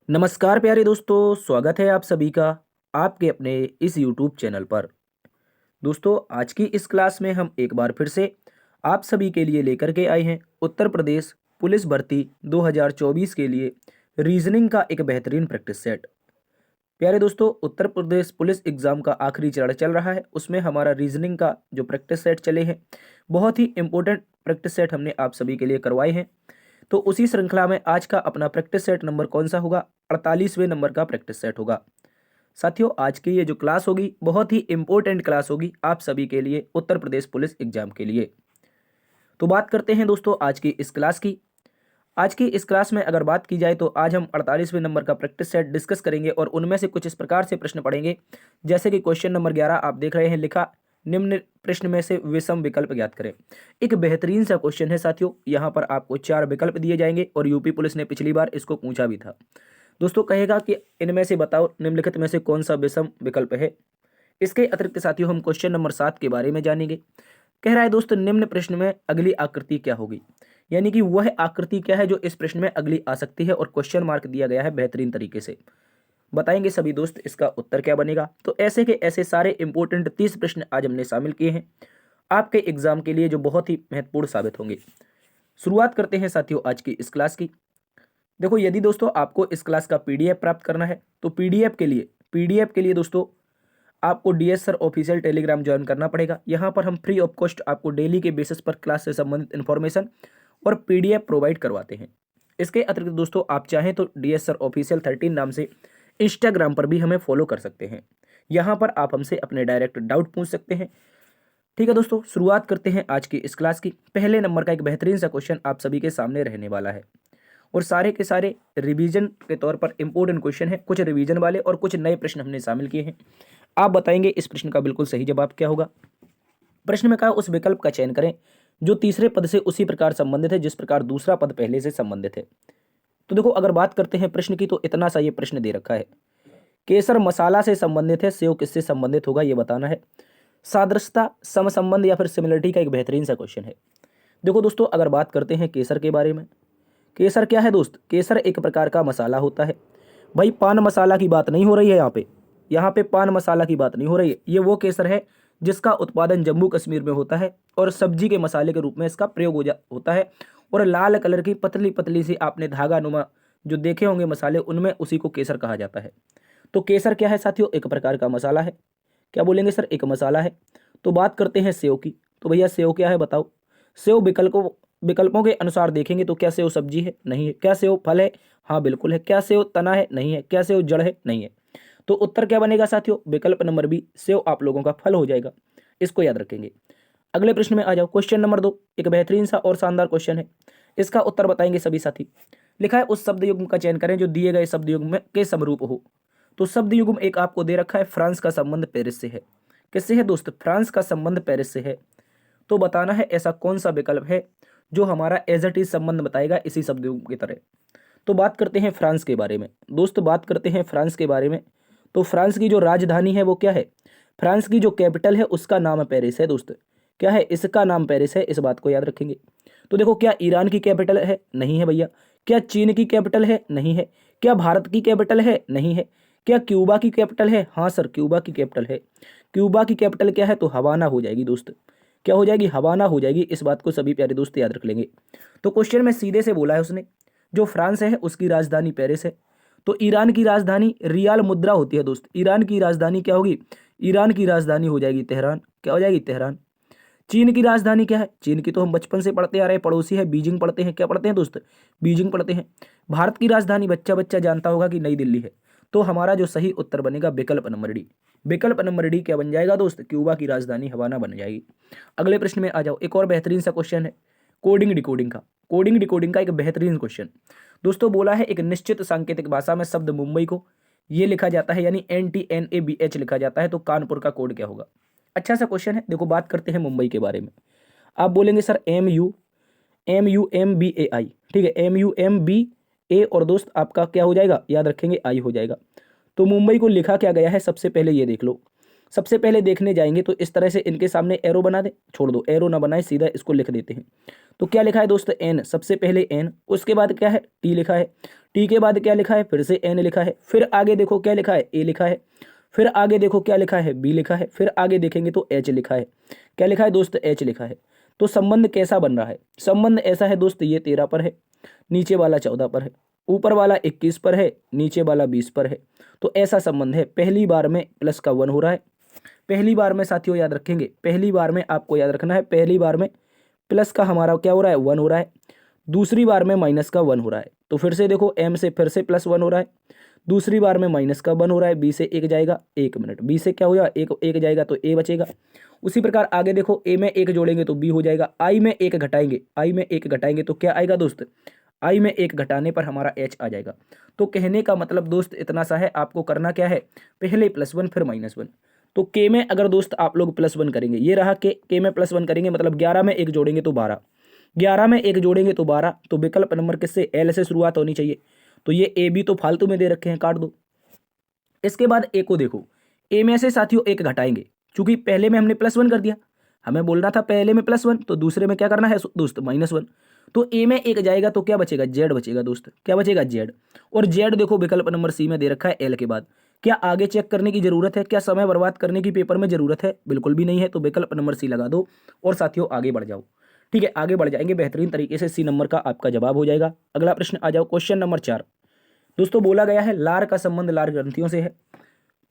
नमस्कार प्यारे दोस्तों, स्वागत है आप सभी का आपके अपने इस YouTube चैनल पर। दोस्तों, आज की इस क्लास में हम एक बार फिर से आप सभी के लिए लेकर के आए हैं उत्तर प्रदेश पुलिस भर्ती 2024 के लिए रीजनिंग का एक बेहतरीन प्रैक्टिस सेट। प्यारे दोस्तों, उत्तर प्रदेश पुलिस एग्जाम का आखिरी चरण चल रहा है, उसमें हमारा रीजनिंग का जो प्रैक्टिस सेट चले हैं, बहुत ही इंपॉर्टेंट प्रैक्टिस सेट हमने आप सभी के लिए करवाए हैं। तो उसी श्रृंखला में आज का अपना प्रैक्टिस सेट नंबर कौन सा होगा? 48वें नंबर का प्रैक्टिस सेट होगा। साथियों, आज की ये जो क्लास होगी बहुत ही इंपॉर्टेंट क्लास होगी आप सभी के लिए उत्तर प्रदेश पुलिस एग्जाम के लिए। तो बात करते हैं दोस्तों आज की इस क्लास की। आज की इस क्लास में अगर बात की जाए तो आज हम 48वें नंबर का प्रैक्टिस सेट डिस्कस करेंगे और उनमें से कुछ इस प्रकार से प्रश्न पढ़ेंगे। जैसे कि क्वेश्चन नंबर 11 आप देख रहे हैं, लिखा निम्न प्रश्न में से विषम विकल्प ज्ञात करें। एक बेहतरीन सा क्वेश्चन है साथियों, यहाँ पर आपको 4 विकल्प दिए जाएंगे और यूपी पुलिस ने पिछली बार इसको पूछा भी था। दोस्तों, कहेगा कि इनमें से बताओ निम्नलिखित में से कौन सा विषम विकल्प है। इसके अतिरिक्त साथियों हम क्वेश्चन नंबर 7 के बारे में जानेंगे। कह रहा है दोस्तों, निम्न प्रश्न में अगली आकृति क्या होगी, यानी कि वह आकृति क्या है जो इस प्रश्न में अगली आ सकती है और क्वेश्चन मार्क दिया गया है बेहतरीन तरीके से। बताएंगे सभी दोस्त इसका उत्तर क्या बनेगा। तो ऐसे के ऐसे सारे इंपॉर्टेंट 30 प्रश्न आज हमने शामिल किए हैं आपके एग्जाम के लिए, जो बहुत ही महत्वपूर्ण साबित होंगे। शुरुआत करते हैं साथियों आज की इस क्लास की। देखो, यदि दोस्तों आपको इस क्लास का पीडीएफ प्राप्त करना है तो पीडीएफ के लिए दोस्तों आपको DS sir official Telegram join करना पड़ेगा। यहाँ पर हम फ्री ऑफ कॉस्ट आपको डेली के बेसिस पर क्लास से संबंधित इन्फॉर्मेशन और पीडीएफ प्रोवाइड करवाते हैं। इसके अतिरिक्त दोस्तों आप चाहें तो डीएस सर ऑफिशियल 13 नाम से इंस्टाग्राम पर भी हमें फॉलो कर सकते हैं। यहाँ पर आप हमसे अपने डायरेक्ट डाउट पूछ सकते हैं। ठीक है दोस्तों, शुरुआत करते हैं आज की इस क्लास की। पहले नंबर का एक बेहतरीन सा क्वेश्चन आप सभी के सामने रहने वाला है और सारे के सारे रिवीजन के तौर पर इंपॉर्टेंट क्वेश्चन है। कुछ रिवीजन वाले और कुछ नए प्रश्न हमने शामिल किए हैं। आप बताएंगे इस प्रश्न का बिल्कुल सही जवाब क्या होगा। प्रश्न में कहा उस विकल्प का चयन करें जो तीसरे पद से उसी प्रकार संबंधित है जिस प्रकार दूसरा पद पहले से संबंधित है। तो देखो, अगर बात करते हैं प्रश्न की तो इतना सा ये प्रश्न दे रखा है। केसर मसाला से संबंधित है, सेव किससे संबंधित होगा ये बताना है। सादृश्यता, समसंबंध या फिर सिमिलरिटी का एक बेहतरीन सा क्वेश्चन है। देखो दोस्तों, अगर बात करते हैं केसर के बारे में, केसर क्या है दोस्त? केसर एक प्रकार का मसाला होता है। भाई, पान मसाला की बात नहीं हो रही है यहाँ पे पान मसाला की बात नहीं हो रही है। ये वो केसर है जिसका उत्पादन जम्मू कश्मीर में होता है और सब्जी के मसाले के रूप में इसका प्रयोग होता है। और लाल कलर की पतली पतली सी आपने धागा नुमा जो देखे होंगे मसाले, उनमें उसी को केसर कहा जाता है। तो केसर क्या है साथियों? एक प्रकार का मसाला है। क्या बोलेंगे सर? एक मसाला है। तो बात करते हैं सेव की। तो भैया सेव क्या है बताओ। सेव विकल्पों के अनुसार देखेंगे तो क्या सेव सब्जी है? नहीं है। क्या सेव फल है? हाँ बिल्कुल है। क्या सेव तना है? नहीं है। क्या सेव जड़ है? नहीं है। तो उत्तर क्या बनेगा साथियों? विकल्प नंबर बी, सेव आप लोगों का फल हो जाएगा। इसको याद रखेंगे। अगले प्रश्न में आ जाओ। क्वेश्चन नंबर 2 एक बेहतरीन सा और शानदार क्वेश्चन है। इसका उत्तर बताएंगे सभी साथी। लिखा है उस शब्द युग्म का चयन करें जो दिए गए शब्द युग्म में के समरूप हो। तो शब्द युग्म एक आपको दे रखा है, फ्रांस का संबंध पेरिस से है। किससे है दोस्त? फ्रांस का संबंध पेरिस से है। तो बताना है ऐसा कौन सा विकल्प है जो हमारा एज इट इज संबंध बताएगा इसी शब्द युग्म की तरह। तो बात करते हैं फ्रांस के बारे में दोस्त, बात करते हैं फ्रांस के बारे में। तो फ्रांस की जो राजधानी है वो क्या है? फ्रांस की जो कैपिटल है उसका नाम पेरिस है दोस्त। क्या है? इसका नाम पेरिस है, इस बात को याद रखेंगे। तो देखो, क्या ईरान की कैपिटल है? नहीं है भैया। क्या चीन की कैपिटल है? नहीं है। क्या भारत की कैपिटल है? नहीं है। क्या क्यूबा की कैपिटल है? हाँ सर, क्यूबा की कैपिटल है। क्यूबा की कैपिटल क्या है? तो हवाना हो जाएगी दोस्त। क्या हो जाएगी? हवाना हो जाएगी। इस बात को सभी प्यारे दोस्त याद रख लेंगे। तो क्वेश्चन में सीधे से बोला है उसने, जो फ्रांस है उसकी राजधानी पेरिस है। तो ईरान की राजधानी रियाल मुद्रा होती है दोस्त। ईरान की राजधानी क्या होगी? ईरान की राजधानी हो जाएगी तेहरान। क्या हो जाएगी? तेहरान। चीन की राजधानी क्या है? चीन की तो हम बचपन से पढ़ते आ रहे हैं, पड़ोसी है, बीजिंग पढ़ते हैं। क्या पढ़ते हैं दोस्त? बीजिंग पढ़ते हैं। भारत की राजधानी बच्चा बच्चा जानता होगा कि नई दिल्ली है। तो हमारा जो सही उत्तर बनेगा विकल्प नंबर डी। विकल्प नंबर डी क्या बन जाएगा दोस्त? क्यूबा की राजधानी हवाना बन जाएगी। अगले प्रश्न में आ जाओ। एक और बेहतरीन सा क्वेश्चन है कोडिंग डिकोडिंग का। कोडिंग डिकोडिंग का एक बेहतरीन क्वेश्चन दोस्तों बोला है, एक निश्चित सांकेतिक भाषा में शब्द मुंबई को ये लिखा जाता है, यानी NTNABH लिखा जाता है, तो कानपुर का कोड क्या होगा? अच्छा सा क्वेश्चन है। देखो, बात करते हैं मुंबई के बारे में। आप बोलेंगे सर MUMBAI। ठीक है, MUMBA और दोस्त आपका क्या हो जाएगा? याद रखेंगे, आई हो जाएगा। तो मुंबई को लिखा क्या गया है सबसे पहले ये देख लो। सबसे पहले देखने जाएंगे तो इस तरह से इनके सामने एरो बना दे, छोड़ दो, एरो ना बनाए, सीधा इसको लिख देते हैं। तो क्या लिखा है दोस्त, एन, सबसे पहले एन, उसके बाद क्या है, टी लिखा है, टी के बाद क्या लिखा है, फिर से एन लिखा है, फिर आगे देखो क्या लिखा है, ए लिखा है, फिर आगे देखो क्या लिखा है, बी लिखा है, फिर आगे देखेंगे तो एच लिखा है। क्या लिखा है दोस्त, एच लिखा है। तो संबंध कैसा बन रहा है, संबंध ऐसा है दोस्त, ये 13 पर है, नीचे वाला 14 पर है, ऊपर वाला 21 पर है, नीचे वाला 20 पर है। तो ऐसा संबंध है। पहली बार में प्लस का 1 हो रहा है, पहली बार में साथियों याद रखेंगे, पहली बार में आपको याद रखना है, पहली बार में प्लस का हमारा क्या हो रहा है, 1 हो रहा है, दूसरी बार में माइनस का 1 हो रहा है। तो फिर से देखो, एम से फिर से प्लस 1 हो रहा है, दूसरी बार में माइनस का 1 हो रहा है, बी से एक जाएगा, 1 मिनट, बी से क्या होगा, एक जाएगा तो ए बचेगा। उसी प्रकार आगे देखो, ए में एक जोड़ेंगे तो बी हो जाएगा, आई में एक घटाएंगे, आई में एक घटाएंगे तो क्या आएगा दोस्त, आई में एक घटाने पर हमारा एच आ जाएगा। तो कहने का मतलब दोस्त इतना सा है, आपको करना क्या है, पहले +1 फिर -1। तो के में अगर दोस्त आप लोग +1 करेंगे, ये रहा के में +1 करेंगे मतलब 11 में एक जोड़ेंगे तो 12, 11 में एक जोड़ेंगे तो 12। तो विकल्प नंबर किससे, एल से शुरुआत होनी चाहिए। तो ये ए बी तो फालतू में दे रखे हैं, काट दो। इसके बाद ए को देखो, ए में से साथियों एक घटाएंगे, चूंकि पहले में हमने +1 कर दिया, हमें बोलना था पहले में +1, तो दूसरे में क्या करना है दोस्त, -1। तो ए में एक जाएगा तो क्या बचेगा, जेड बचेगा दोस्त, क्या बचेगा, जेड। और जेड देखो विकल्प नंबर सी में दे रखा है एल के बाद। क्या आगे चेक करने की जरूरत है, क्या समय बर्बाद करने की पेपर में जरूरत है, बिल्कुल भी नहीं है। तो विकल्प नंबर सी लगा दो और साथियों आगे बढ़ जाओ। ठीक है, आगे बढ़ जाएंगे बेहतरीन तरीके से, सी नंबर का आपका जवाब हो जाएगा। अगला प्रश्न आ जाओ, क्वेश्चन नंबर 4। दोस्तों बोला गया है लार का संबंध लार ग्रंथियों से है,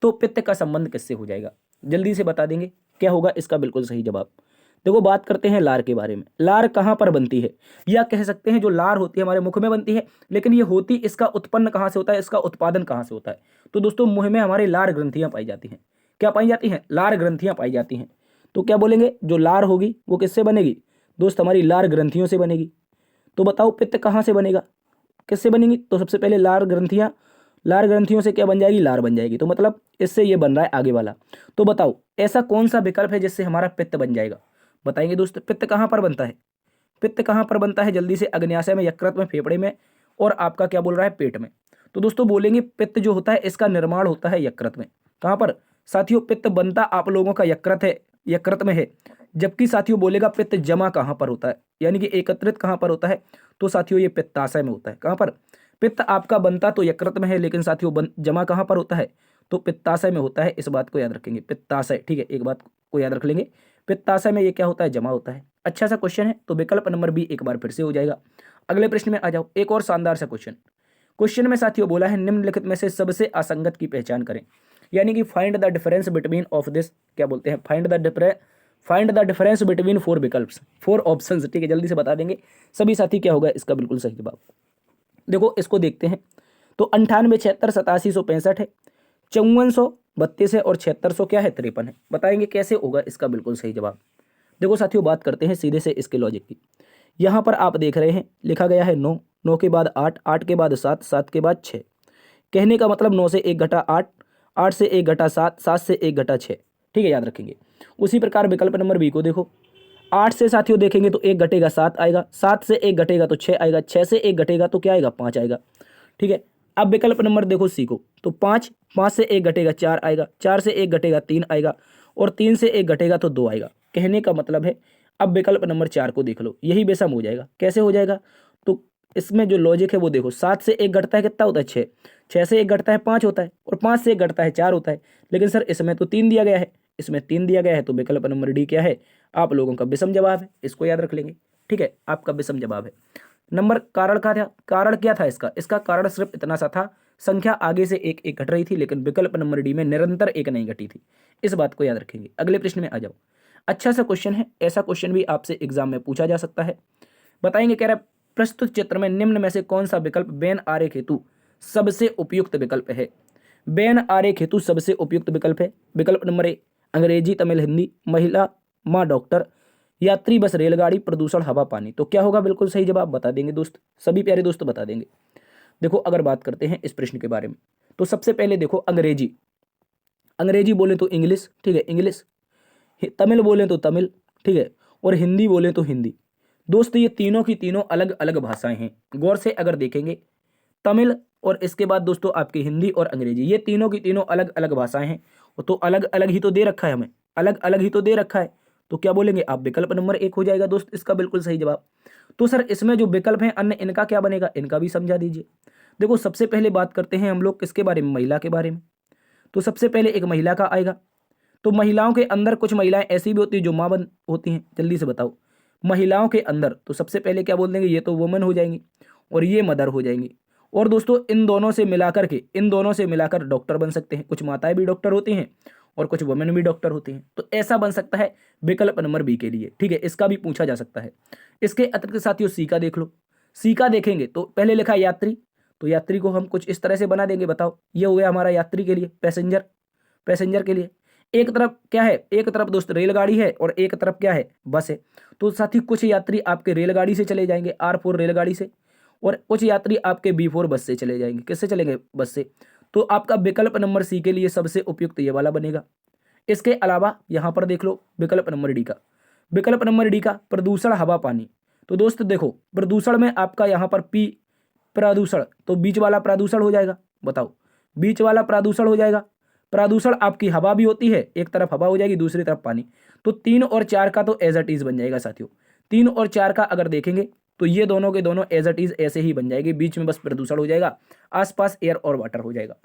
तो पित्त का संबंध किससे हो जाएगा, जल्दी से बता देंगे क्या होगा इसका बिल्कुल सही जवाब। देखो बात करते हैं लार के बारे में। लार कहाँ पर बनती है, या कह सकते हैं जो लार होती है हमारे मुख में बनती है, लेकिन ये होती, इसका उत्पन्न कहाँ से होता है, इसका उत्पादन कहाँ से होता है। तो दोस्तों मुंह में हमारे लार ग्रंथियां पाई जाती हैं। क्या पाई जाती हैं, लार ग्रंथियां पाई जाती हैं। तो क्या बोलेंगे, जो लार होगी वो किससे बनेगी दोस्त, हमारी लार ग्रंथियों से बनेगी। तो बताओ पित्त कहाँ से बनेगा, किससे बनेगी। तो सबसे पहले लार ग्रंथियां, लार ग्रंथियों से क्या बन जाएगी, लार बन जाएगी। तो मतलब इससे ये बन रहा है आगे वाला। तो बताओ ऐसा कौन सा विकल्प है जिससे हमारा पित्त बन जाएगा, बताएंगे दोस्त। पित्त कहाँ पर बनता है, पित्त कहाँ पर बनता है, जल्दी से, अग्न्याशय में, यकृत में, फेफड़े में, और आपका क्या बोल रहा है, पेट में। तो दोस्तों बोलेंगे पित्त जो होता है इसका निर्माण होता है यकृत में। कहाँ पर साथियों, पित्त बनता आप लोगों का यकृत है, यकृत में है। जबकि साथियों बोलेगा पित्त जमा कहाँ पर होता है, यानी कि एकत्रित कहाँ पर होता है। तो साथियों ये पित्ताशय में होता है। कहाँ पर, पित्त आपका बनता तो यकृत में है, लेकिन साथियों जमा कहाँ पर होता है, तो पित्ताशय में होता है। इस बात को याद रखेंगे, पित्ताशय। ठीक है, एक बात को याद रख लेंगे, पित्ताशय में ये क्या होता है, जमा होता है। अच्छा सा क्वेश्चन है, तो विकल्प नंबर बी एक बार फिर से हो जाएगा। अगले प्रश्न में आ जाओ, एक और शानदार सा क्वेश्चन। क्वेश्चन में साथियों बोला है निम्नलिखित में से सबसे असंगत की पहचान करें, यानी कि find the difference between of this, क्या बोलते हैं, find the difference between 4 विकल्प्स, 4 options. ठीक है, जल्दी से बता देंगे सभी साथी क्या होगा इसका बिल्कुल सही जवाब। देखो इसको देखते हैं, तो 98, 76, 8765 है, 5432 है, और 7600 क्या है, 53 है। बताएंगे कैसे होगा इसका बिल्कुल सही जवाब। देखो साथियों बात करते हैं सीधे से इसके लॉजिक की। यहाँ पर आप देख रहे हैं लिखा गया है 9, 9 के बाद 8, 8 के बाद 7, 7 के बाद 6। कहने का मतलब 9 से 1 घटा 8, 8 से 1 घटा 7, 7 से 1 घटा 6। ठीक है, याद रखेंगे। उसी प्रकार विकल्प नंबर बी को देखो, 8 से साथियों देखेंगे तो 1 घटेगा 7 आएगा, 7 से 1 घटेगा तो 6 आएगा, 6 से 1 घटेगा तो क्या आएगा, 5 आएगा। ठीक है, अब विकल्प नंबर देखो सी को, तो 5, 5 से 1 घटेगा 4 आएगा, 4 से 1 घटेगा 3 आएगा, और 3 से 1 घटेगा तो 2 आएगा। कहने का मतलब है, अब विकल्प नंबर 4 को देख लो, यही बेसम हो जाएगा। कैसे हो जाएगा, तो इसमें जो लॉजिक है वो देखो, 7 से 1 घटता है कितना होता है, 6, 6 से 1 घटता है 5 होता है, और 5 से 1 घटता है 4 होता है। लेकिन सर इसमें तो 3 दिया गया है, इसमें 3 दिया गया है, तो विकल्प नंबर डी क्या है, आप लोगों का विषम जवाब है। इसको याद रख लेंगे। ठीक है, आपका विषम जवाब है। नंबर कारण का था, कारण क्या था इसका, इसका कारण सिर्फ इतना सा था, संख्या आगे से एक एक घट रही थी, लेकिन विकल्प नंबर डी में निरंतर एक नहीं घटी थी। इस बात को याद रखेंगे। अगले प्रश्न में आ जाओ। अच्छा सा क्वेश्चन है, ऐसा क्वेश्चन भी आपसे एग्जाम में पूछा जा सकता है। बताएंगे, कह रहा है प्रस्तुत चित्र में निम्न में से कौन सा विकल्प बेन आरेख हेतु सबसे उपयुक्त विकल्प है। बेन आरेख हेतु सबसे उपयुक्त विकल्प है। विकल्प नंबर ए, अंग्रेजी, तमिल, हिंदी, महिला, माँ, डॉक्टर, यात्री, बस, रेलगाड़ी, प्रदूषण, हवा, पानी। तो क्या होगा बिल्कुल सही जवाब, बता देंगे दोस्त, सभी प्यारे दोस्त बता देंगे। देखो अगर बात करते हैं इस प्रश्न के बारे में, तो सबसे पहले देखो अंग्रेजी, अंग्रेजी बोले तो इंग्लिश। ठीक है, इंग्लिश, तमिल बोले तो तमिल। ठीक है, और हिंदी बोले तो हिंदी। दोस्त ये तीनों की तीनों अलग अलग भाषाएं हैं। गौर से अगर देखेंगे, तमिल और इसके बाद दोस्तों आपकी हिंदी और अंग्रेजी, ये तीनों की तीनों अलग अलग भाषाएं हैं, तो अलग अलग ही तो दे रखा है हमें, अलग अलग ही तो दे रखा है, तो क्या बोलेंगे आप, विकल्प नंबर 1 हो जाएगा दोस्त इसका बिल्कुल सही जवाब। तो सर इसमें जो विकल्प हैं अन्य, इनका क्या बनेगा, इनका भी समझा दीजिए। देखो सबसे पहले बात करते हैं हम लोग किसके बारे में, महिला के बारे में। तो सबसे पहले एक महिला का आएगा। तो महिलाओं के अंदर कुछ महिलाएं ऐसी भी होती है जो माँ बन होती हैं, जल्दी से बताओ। महिलाओं के अंदर तो सबसे पहले क्या बोल देंगे, ये तो वुमन हो जाएंगी और ये मदर हो जाएंगी। और दोस्तों इन दोनों से मिलाकर के, इन दोनों से मिलाकर डॉक्टर बन सकते हैं। कुछ माताएं भी डॉक्टर होती हैं और कुछ वुमेन भी डॉक्टर होती हैं। तो ऐसा बन सकता है विकल्प नंबर बी के लिए, ठीक है, इसका भी पूछा जा सकता है। इसके अतिरिक्त साथियों सी का देख लो। सी का देखेंगे तो पहले लिखा यात्री, तो यात्री को हम कुछ इस तरह से बना देंगे, बताओ ये हो गया हमारा यात्री के लिए, पैसेंजर, पैसेंजर के लिए। एक तरफ क्या है, एक तरफ दोस्त रेलगाड़ी है और एक तरफ क्या है, बस है। तो साथी कुछ यात्री आपके रेलगाड़ी से चले जाएंगे, R4 रेलगाड़ी से, और कुछ यात्री आपके B4 बस से चले जाएंगे। किससे चलेंगे, बस से। तो आपका विकल्प नंबर सी के लिए सबसे उपयुक्त ये वाला बनेगा। इसके अलावा यहां पर देख लो विकल्प नंबर डी का। विकल्प नंबर डी का प्रदूषण हवा पानी। तो दोस्त देखो प्रदूषण में आपका यहां पर पी प्रदूषण, तो बीच वाला प्रदूषण हो जाएगा, बताओ बीच वाला प्रदूषण हो जाएगा। प्रदूषण आपकी हवा भी होती है, एक तरफ हवा हो जाएगी दूसरी तरफ पानी। तो 3 और 4 का तो एज इट इज बन जाएगा साथियों। 3 और 4 का अगर देखेंगे तो ये दोनों के दोनों एज इट इज ऐसे ही बन जाएगी, बीच में बस प्रदूषण हो जाएगा, आसपास एयर और वाटर हो जाएगा।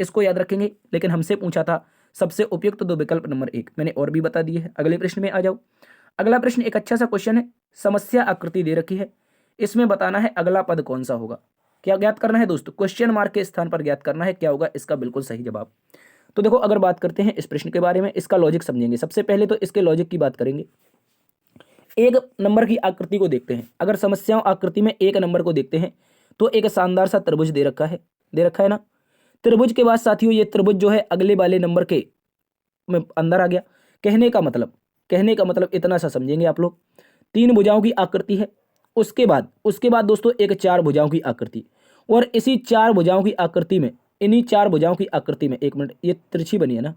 इसको याद रखेंगे। लेकिन हमसे पूछा था सबसे उपयुक्त दो विकल्प नंबर 1, मैंने और भी बता दिए है। अगले प्रश्न में आ जाओ। अगला प्रश्न एक अच्छा सा क्वेश्चन है, समस्या आकृति दे रखी है, इसमें बताना है अगला पद कौन सा होगा। क्या ज्ञात करना है दोस्तों, क्वेश्चन मार्क के स्थान पर ज्ञात करना है क्या होगा इसका बिल्कुल सही जवाब। तो देखो अगर बात करते हैं इस प्रश्न के बारे में, इसका लॉजिक समझेंगे। सबसे पहले तो इसके लॉजिक की बात करेंगे। एक नंबर की आकृति को देखते हैं, अगर समस्याओं आकृति में एक नंबर को देखते हैं तो एक शानदार सा त्रिभुज दे रखा है, दे रखा है ना। त्रिभुज के बाद साथियों ये त्रिभुज जो है अगले वाले नंबर के में अंदर आ गया। कहने का मतलब, कहने का मतलब इतना सा समझेंगे आप लोग। 3 भुजाओं की आकृति है, उसके बाद दोस्तों एक 4 भुजाओं की आकृति, और इसी 4 भुजाओं की आकृति में, इन्हीं 4 भुजाओं की आकृति में, एक मिनट ये तिरछी बनी है ना,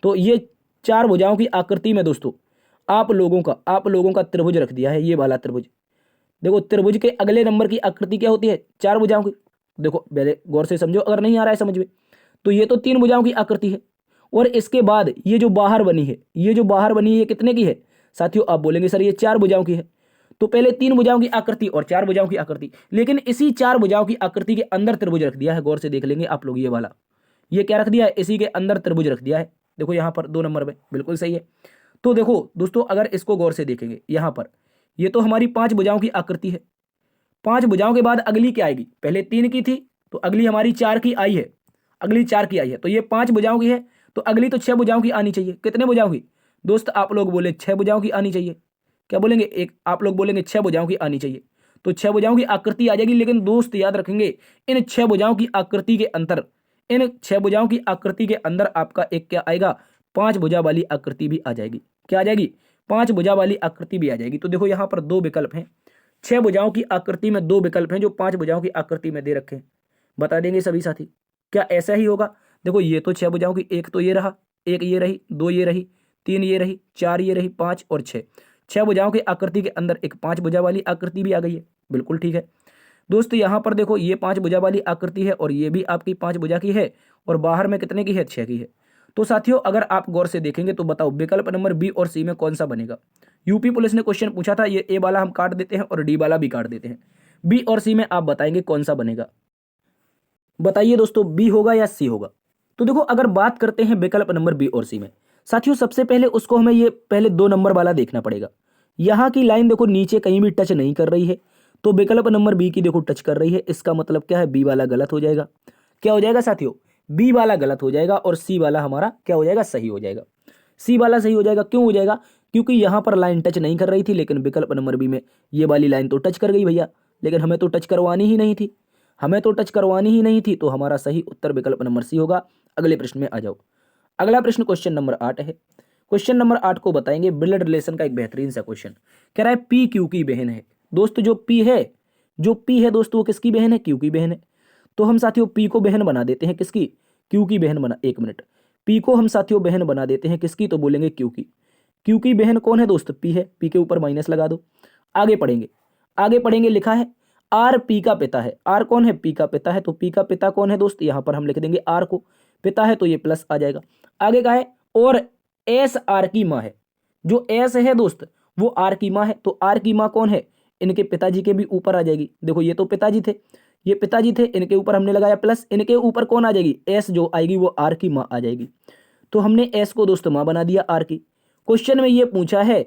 तो ये 4 भुजाओं की आकृति में दोस्तों आप लोगों का त्रिभुज रख दिया है, ये वाला त्रिभुज। देखो त्रिभुज के अगले नंबर की आकृति क्या होती है, 4 भुजाओं की। देखो पहले गौर से समझो, अगर नहीं आ रहा है समझ में, तो ये तो 3 भुजाओं की आकृति है, और इसके बाद ये जो बाहर बनी है, ये जो बाहर बनी है ये कितने की है साथियों, आप बोलेंगे सर ये 4 भुजाओं की है। तो पहले 3 भुजाओं की आकृति और 4 भुजाओं की आकृति, लेकिन इसी 4 भुजाओं की आकृति के अंदर त्रिभुज रख दिया है। गौर से देख लेंगे आप लोग, ये वाला, ये क्या रख दिया है, इसी के अंदर त्रिभुज रख दिया है। देखो यहाँ पर 2 नंबर में बिल्कुल सही है। तो देखो दोस्तों अगर इसको गौर से देखेंगे, यहाँ पर ये तो हमारी 5 भुजाओं की आकृति है। 5 भुजाओं के बाद अगली क्या आएगी, पहले 3 की थी तो अगली हमारी 4 की आई है, अगली 4 की आई है, तो ये 5 भुजाओं की है, तो अगली तो 6 भुजाओं की आनी चाहिए। कितने भुजाओं की दोस्त, आप लोग बोले 6 भुजाओं की आनी चाहिए। क्या बोलेंगे, एक आप लोग बोलेंगे 6 भुजाओं की आनी चाहिए, तो 6 भुजाओं की आकृति आ जाएगी। लेकिन दोस्त याद रखेंगे इन 6 भुजाओं की आकृति के अंदर, इन 6 भुजाओं की आकृति के अंदर आपका एक क्या आएगा, 5 भुजा वाली आकृति भी आ जाएगी। क्या आ जाएगी, 5 भुजा वाली आकृति भी आ जाएगी। तो देखो यहाँ पर 2 विकल्प हैं, 6 भुजाओं की आकृति में 2 विकल्प हैं जो 5 भुजाओं की आकृति में दे रखे हैं। बता देंगे सभी साथी, क्या ऐसा ही होगा। देखो ये तो 6 भुजाओं की, एक तो ये रहा, एक ये रही, 2 ये रही, 3 ये रही, 4 ये रही, 5 और 6, 6 भुजाओं की आकृति के अंदर एक 5 भुजा वाली आकृति भी आ गई है। बिल्कुल ठीक है दोस्तों, यहाँ पर देखो ये 5 भुजा वाली आकृति है और ये भी आपकी 5 भुजा की है, और बाहर में कितने की है, 6 की है। तो साथियों अगर आप गौर से देखेंगे तो बताओ विकल्प नंबर बी और सी में कौन सा बनेगा। यूपी पुलिस ने क्वेश्चन पूछा था, ये ए वाला हम काट देते हैं और डी वाला भी काट देते हैं। बी और सी में आप बताएंगे कौन सा बनेगा, बताइए दोस्तों, बी होगा या सी होगा। तो देखो अगर बात करते हैं विकल्प नंबर बी और सी में, साथियों सबसे पहले उसको हमें ये पहले 2 नंबर वाला देखना पड़ेगा। यहाँ की लाइन देखो नीचे कहीं भी टच नहीं कर रही है, तो विकल्प नंबर बी की देखो टच कर रही है, इसका मतलब क्या है, बी वाला गलत हो जाएगा। क्या हो जाएगा साथियों, बी वाला गलत हो जाएगा और सी वाला हमारा क्या हो जाएगा, सही हो जाएगा। सी वाला सही हो जाएगा, क्यों हो जाएगा, क्योंकि यहाँ पर लाइन टच नहीं कर रही थी, लेकिन विकल्प नंबर बी में ये वाली लाइन तो टच कर गई भैया, लेकिन हमें तो टच करवानी ही नहीं थी, हमें तो टच करवानी ही नहीं थी। तो हमारा सही उत्तर विकल्प नंबर सी होगा। अगले प्रश्न में आ जाओ। अगला प्रश्न क्वेश्चन नंबर 8 है। क्वेश्चन नंबर 8 को बताएंगे ब्लड रिलेशन का एक बेहतरीन सा क्वेश्चन। कह रहा है पी क्यू की बहन है। दोस्तों जो पी है दोस्तों वो किसकी बहन है, क्यू की बहन है। तो हम साथियों पी को बहन बना देते हैं किसकी, क्यू की बहन बना, एक मिनट, पी को हम साथियों बहन बना देते हैं किसकी, तो बोलेंगे क्यू की। क्यू की बहन कौन है दोस्त, पी है, पी के ऊपर माइनस लगा दो। आगे पढ़ेंगे, लिखा है आर पी का पिता है। आर कौन है, पी का पिता है, तो पी का पिता कौन है दोस्त, यहां पर हम लिख देंगे आर को। पिता है तो ये प्लस आ जाएगा। आगे का है और एस आर की माँ है। जो एस है दोस्त वो आर की माँ है, तो आर की माँ कौन है, इनके पिताजी के भी ऊपर आ जाएगी। देखो ये तो पिताजी थे, ये पिताजी थे, इनके ऊपर हमने लगाया प्लस, इनके ऊपर कौन आ जाएगी, एस जो आएगी वो आर की माँ आ जाएगी। तो हमने एस को दोस्त माँ बना दिया आर की। क्वेश्चन में ये पूछा है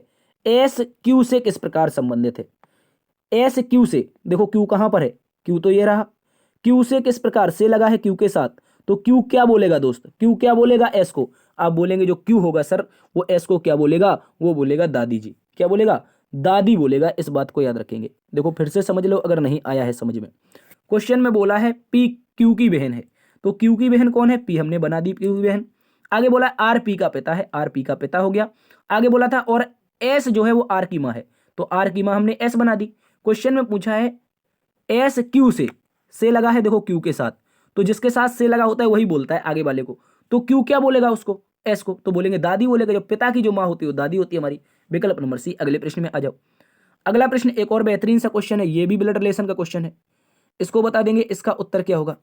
एस क्यू से किस प्रकार संबंधित है। एस क्यू से, देखो क्यू कहां पर है, क्यू तो ये रहा, क्यू से किस प्रकार से लगा है क्यू के साथ, तो क्यू क्या बोलेगा दोस्त, क्यू क्या बोलेगा एस को, आप बोलेंगे जो क्यू होगा सर वो एस को क्या बोलेगा, वो बोलेगा दादी जी, क्या बोलेगा, दादी बोलेगा। इस बात को याद रखेंगे। देखो फिर से समझ लो अगर नहीं आया है समझ में। क्वेश्चन में बोला है पी क्यू की बहन है, तो क्यू की बहन कौन है, पी हमने बना दी क्यू की बहन। आगे बोला आर पी का पिता है, आर पी का पिता हो गया। आगे बोला था और एस जो है वो आर की माँ है, तो आर की माँ हमने एस बना दी। क्वेश्चन में पूछा है एस क्यू से लगा है, देखो क्यू के साथ, तो जिसके साथ से लगा होता है वही बोलता है आगे वाले को, तो क्यू क्या बोलेगा उसको, एस को, तो बोलेंगे दादी बोलेगा। जो पिता की जो माँ होती है वो दादी होती है हमारी। विकल्प नंबर सी। अगले प्रश्न में आ जाओ। अगला प्रश्न एक और बेहतरीन सा क्वेश्चन है, ये भी ब्लड रिलेशन का क्वेश्चन है, इसको बता देंगे इसका उत्तर क्या होगा।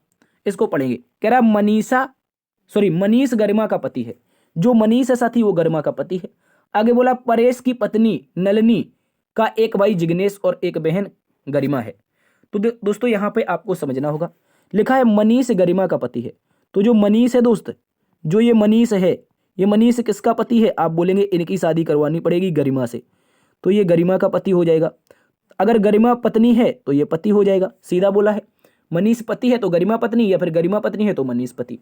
इसको पढ़ेंगे। कह रहा मनीष गरिमा का पति है। जो मनीष है साथी वो गरिमा का पति है। आगे बोला परेश की पत्नी नलिनी का एक भाई जिग्नेश और एक बहन गरिमा है। तो दोस्तों यहां पे आपको समझना होगा, लिखा है मनीष गरिमा का पति है, तो जो मनीष है दोस्त, जो ये मनीष है, ये मनीष किसका पति है, आप बोलेंगे इनकी शादी करवानी पड़ेगी गरिमा से, तो ये गरिमा का पति हो जाएगा। अगर गरिमा पत्नी है तो ये पति हो जाएगा, सीधा बोला है। मनीष पति है तो गरिमा पत्नी, या फिर गरिमा पत्नी है तो मनीष पति।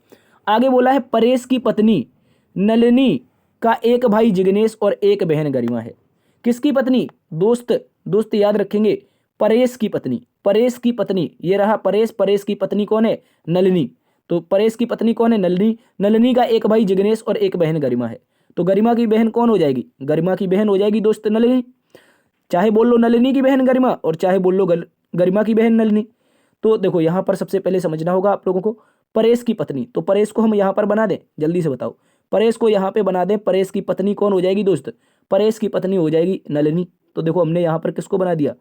आगे बोला है परेश की पत्नी नलिनी का एक भाई जिग्नेश और एक बहन गरिमा है। किसकी पत्नी दोस्त याद रखेंगे, परेश की पत्नी, परेश की पत्नी ये रहा परेश, परेश की पत्नी कौन है, नलिनी, तो परेश की पत्नी कौन है, नलिनी, नलिनी का एक भाई जिग्नेश और एक बहन गरिमा है। तो गरिमा की बहन कौन हो जाएगी, गरिमा की बहन हो जाएगी दोस्त नलिनी। चाहे बोल लो नलिनी की बहन गरिमा और चाहे बोल लो गरिमा की बहन नलिनी। तो देखो यहां पर सबसे पहले समझना होगा आप लोगों को, परेश की पत्नी, तो परेश को हम यहां पर बना दें, जल्दी से बताओ, परेश को यहां पे बना दें। परेश की पत्नी कौन हो जाएगी दोस्त, परेश की पत्नी हो जाएगी नलिनी। तो देखो हमने यहां पर किसको बना दिया,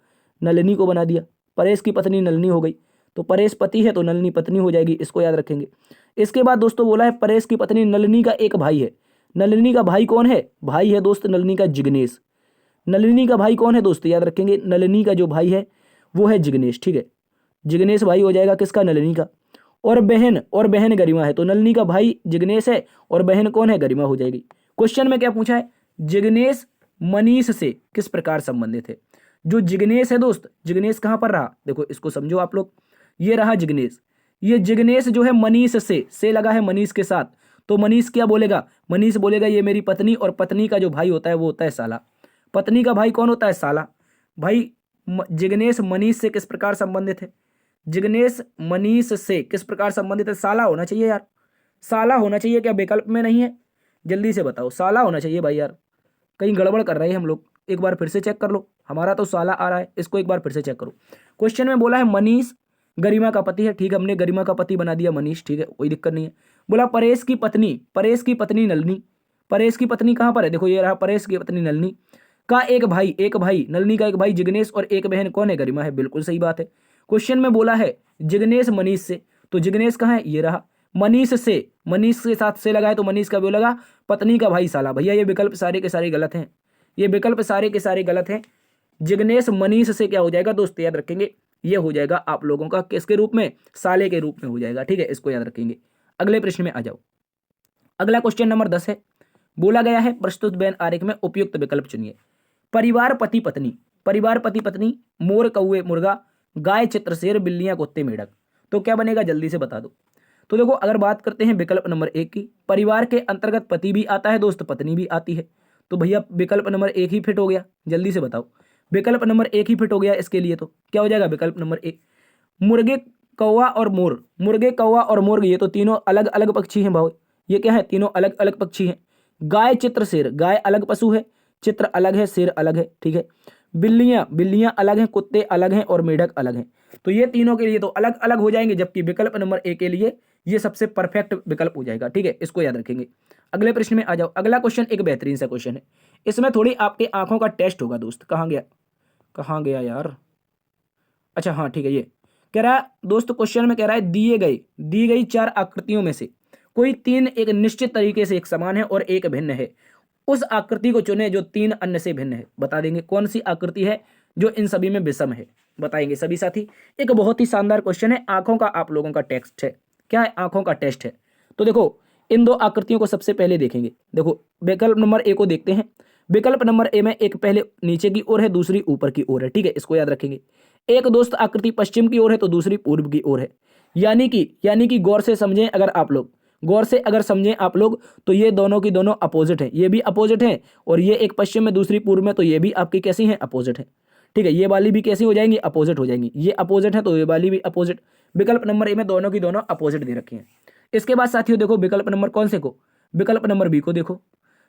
नलिनी को बना दिया। परेश की पत्नी नलिनी हो गई, तो परेश पति है तो नलिनी पत्नी हो जाएगी, इसको याद रखेंगे। इसके बाद दोस्तों बोला है परेश की पत्नी नलिनी का एक भाई है। नलिनी का भाई कौन है, भाई है दोस्त नलिनी का जिग्नेश। नलिनी का भाई कौन है दोस्त, याद रखेंगे नलिनी का जो भाई है वो है जिग्नेश, ठीक है, जिग्नेश भाई हो जाएगा किसका, नलिनी का। और बहन गरिमा है, तो नलिनी का भाई जिग्नेश है और बहन कौन है, गरिमा हो जाएगी। क्वेश्चन में क्या पूछा है, जिग्नेश मनीष से किस प्रकार संबंधित है। जो जिग्नेश है दोस्त, जिग्नेश कहां पर रहा, देखो इसको समझो आप लोग, ये रहा जिग्नेश, ये जिग्नेश जो है मनीष से लगा है मनीष के साथ, तो मनीष क्या बोलेगा, मनीष बोलेगा ये मेरी पत्नी, और पत्नी का जो भाई होता है वो होता है साला। पत्नी का भाई कौन होता है, साला। भाई जिग्नेश मनीष से किस प्रकार संबंधित है, जिग्नेश मनीष से किस प्रकार संबंधित है, साला होना चाहिए यार, साला होना चाहिए, क्या विकल्प में नहीं है, जल्दी से बताओ, साला होना चाहिए भाई यार, कहीं गड़बड़ कर रहे हैं हम लोग, एक बार फिर से चेक कर लो, हमारा तो साला आ रहा है, इसको एक बार फिर से चेक करो। क्वेश्चन में बोला है मनीष गरिमा का पति है, ठीक है, हमने गरिमा का पति बना दिया मनीष, ठीक है, कोई दिक्कत नहीं है। बोला परेश की पत्नी नलिनी, परेश की पत्नी कहां पर है, देखो ये रहा परेश की पत्नी नलिनी का एक भाई नलिनी का एक भाई जिग्नेश और एक बहन कौन है, गरिमा है, बिल्कुल सही बात है। क्वेश्चन में बोला है जिग्नेश मनीष से, तो जिग्नेश कहां है, ये रहा मनीष के साथ से लगा है, तो मनीष का भी लगा, पत्नी का भाई साला। भैया ये विकल्प सारे के सारे गलत हैं, ये विकल्प सारे के सारे गलत हैं। जिग्नेश मनीष से क्या हो जाएगा दोस्त, याद रखेंगे, ये हो जाएगा आप लोगों का किसके रूप में, साले के रूप में हो जाएगा, ठीक है, इसको याद रखेंगे। अगले प्रश्न में आ जाओ। अगला क्वेश्चन नंबर 10 है, बोला गया है प्रस्तुत बेन आरेख में उपयुक्त विकल्प चुनिए। परिवार पति पत्नी, मोर कौए मुर्गा, गाय चित्र शेर, बिल्लियां कुत्ते मेढक, तो क्या बनेगा, जल्दी से बता दो। तो देखो अगर बात करते हैं विकल्प नंबर 1 की, परिवार के अंतर्गत पति भी आता है दोस्त, पत्नी भी आती है, तो भैया विकल्प नंबर 1 ही फिट हो गया, जल्दी से बताओ, विकल्प नंबर 1 ही फिट हो गया इसके लिए, तो क्या हो जाएगा विकल्प नंबर 1। मुर्गे कौवा और मोर, ये तो तीनों अलग अलग पक्षी हैं भाई, ये क्या है, तीनों अलग अलग पक्षी हैं। गाय चित्र शेर, गाय अलग पशु है, चित्र अलग है, शेर अलग है, ठीक है। बिल्लियां अलग हैं, कुत्ते अलग हैं और मेढक अलग हैं, तो ये तीनों के लिए तो अलग अलग हो जाएंगे, जबकि विकल्प नंबर 1 के लिए ये सबसे परफेक्ट विकल्प हो जाएगा, ठीक है, इसको याद रखेंगे। अगले प्रश्न में आ जाओ। अगला क्वेश्चन एक बेहतरीन सा क्वेश्चन है, इसमें थोड़ी आपकी आंखों का टेस्ट होगा दोस्त। कहाँ गया यार, अच्छा हाँ ठीक है, ये कह रहा है दोस्त, क्वेश्चन में कह रहा है दी गई 4 आकृतियों में से कोई तीन एक निश्चित तरीके से एक समान है और एक भिन्न है, उस आकृति को चुने जो तीन अन्य से भिन्न है। बता देंगे कौन सी आकृति है जो इन सभी में विषम है, बताएंगे सभी साथी। एक बहुत ही शानदार क्वेश्चन है, आंखों का आप लोगों का टेक्स्ट है, क्या है, आंखों का टेस्ट है। तो देखो इन दो आकृतियों को सबसे पहले देखेंगे। देखो विकल्प नंबर ए को देखते हैं। विकल्प नंबर ए में एक पहले नीचे की ओर है, दूसरी ऊपर की ओर है, ठीक है, इसको याद रखेंगे। एक दोस्त आकृति पश्चिम की ओर है तो दूसरी पूर्व की ओर है। यानी कि गौर से समझें, अगर आप लोग गौर से अगर समझें आप लोग, तो ये दोनों की दोनों अपोजिट है, ये भी अपोजिट है, और ये एक पश्चिम में दूसरी पूर्व में, तो ये भी आपकी कैसी है, अपोजिट है, ठीक है। ये वाली भी कैसी हो जाएंगी, अपोजिट हो जाएंगी, ये अपोजिट है तो ये वाली भी अपोजिट। विकल्प नंबर ए में दोनों की दोनों अपोजिट दे रखी हैं। इसके बाद साथियों देखो विकल्प नंबर कौन से को, विकल्प नंबर बी को देखो।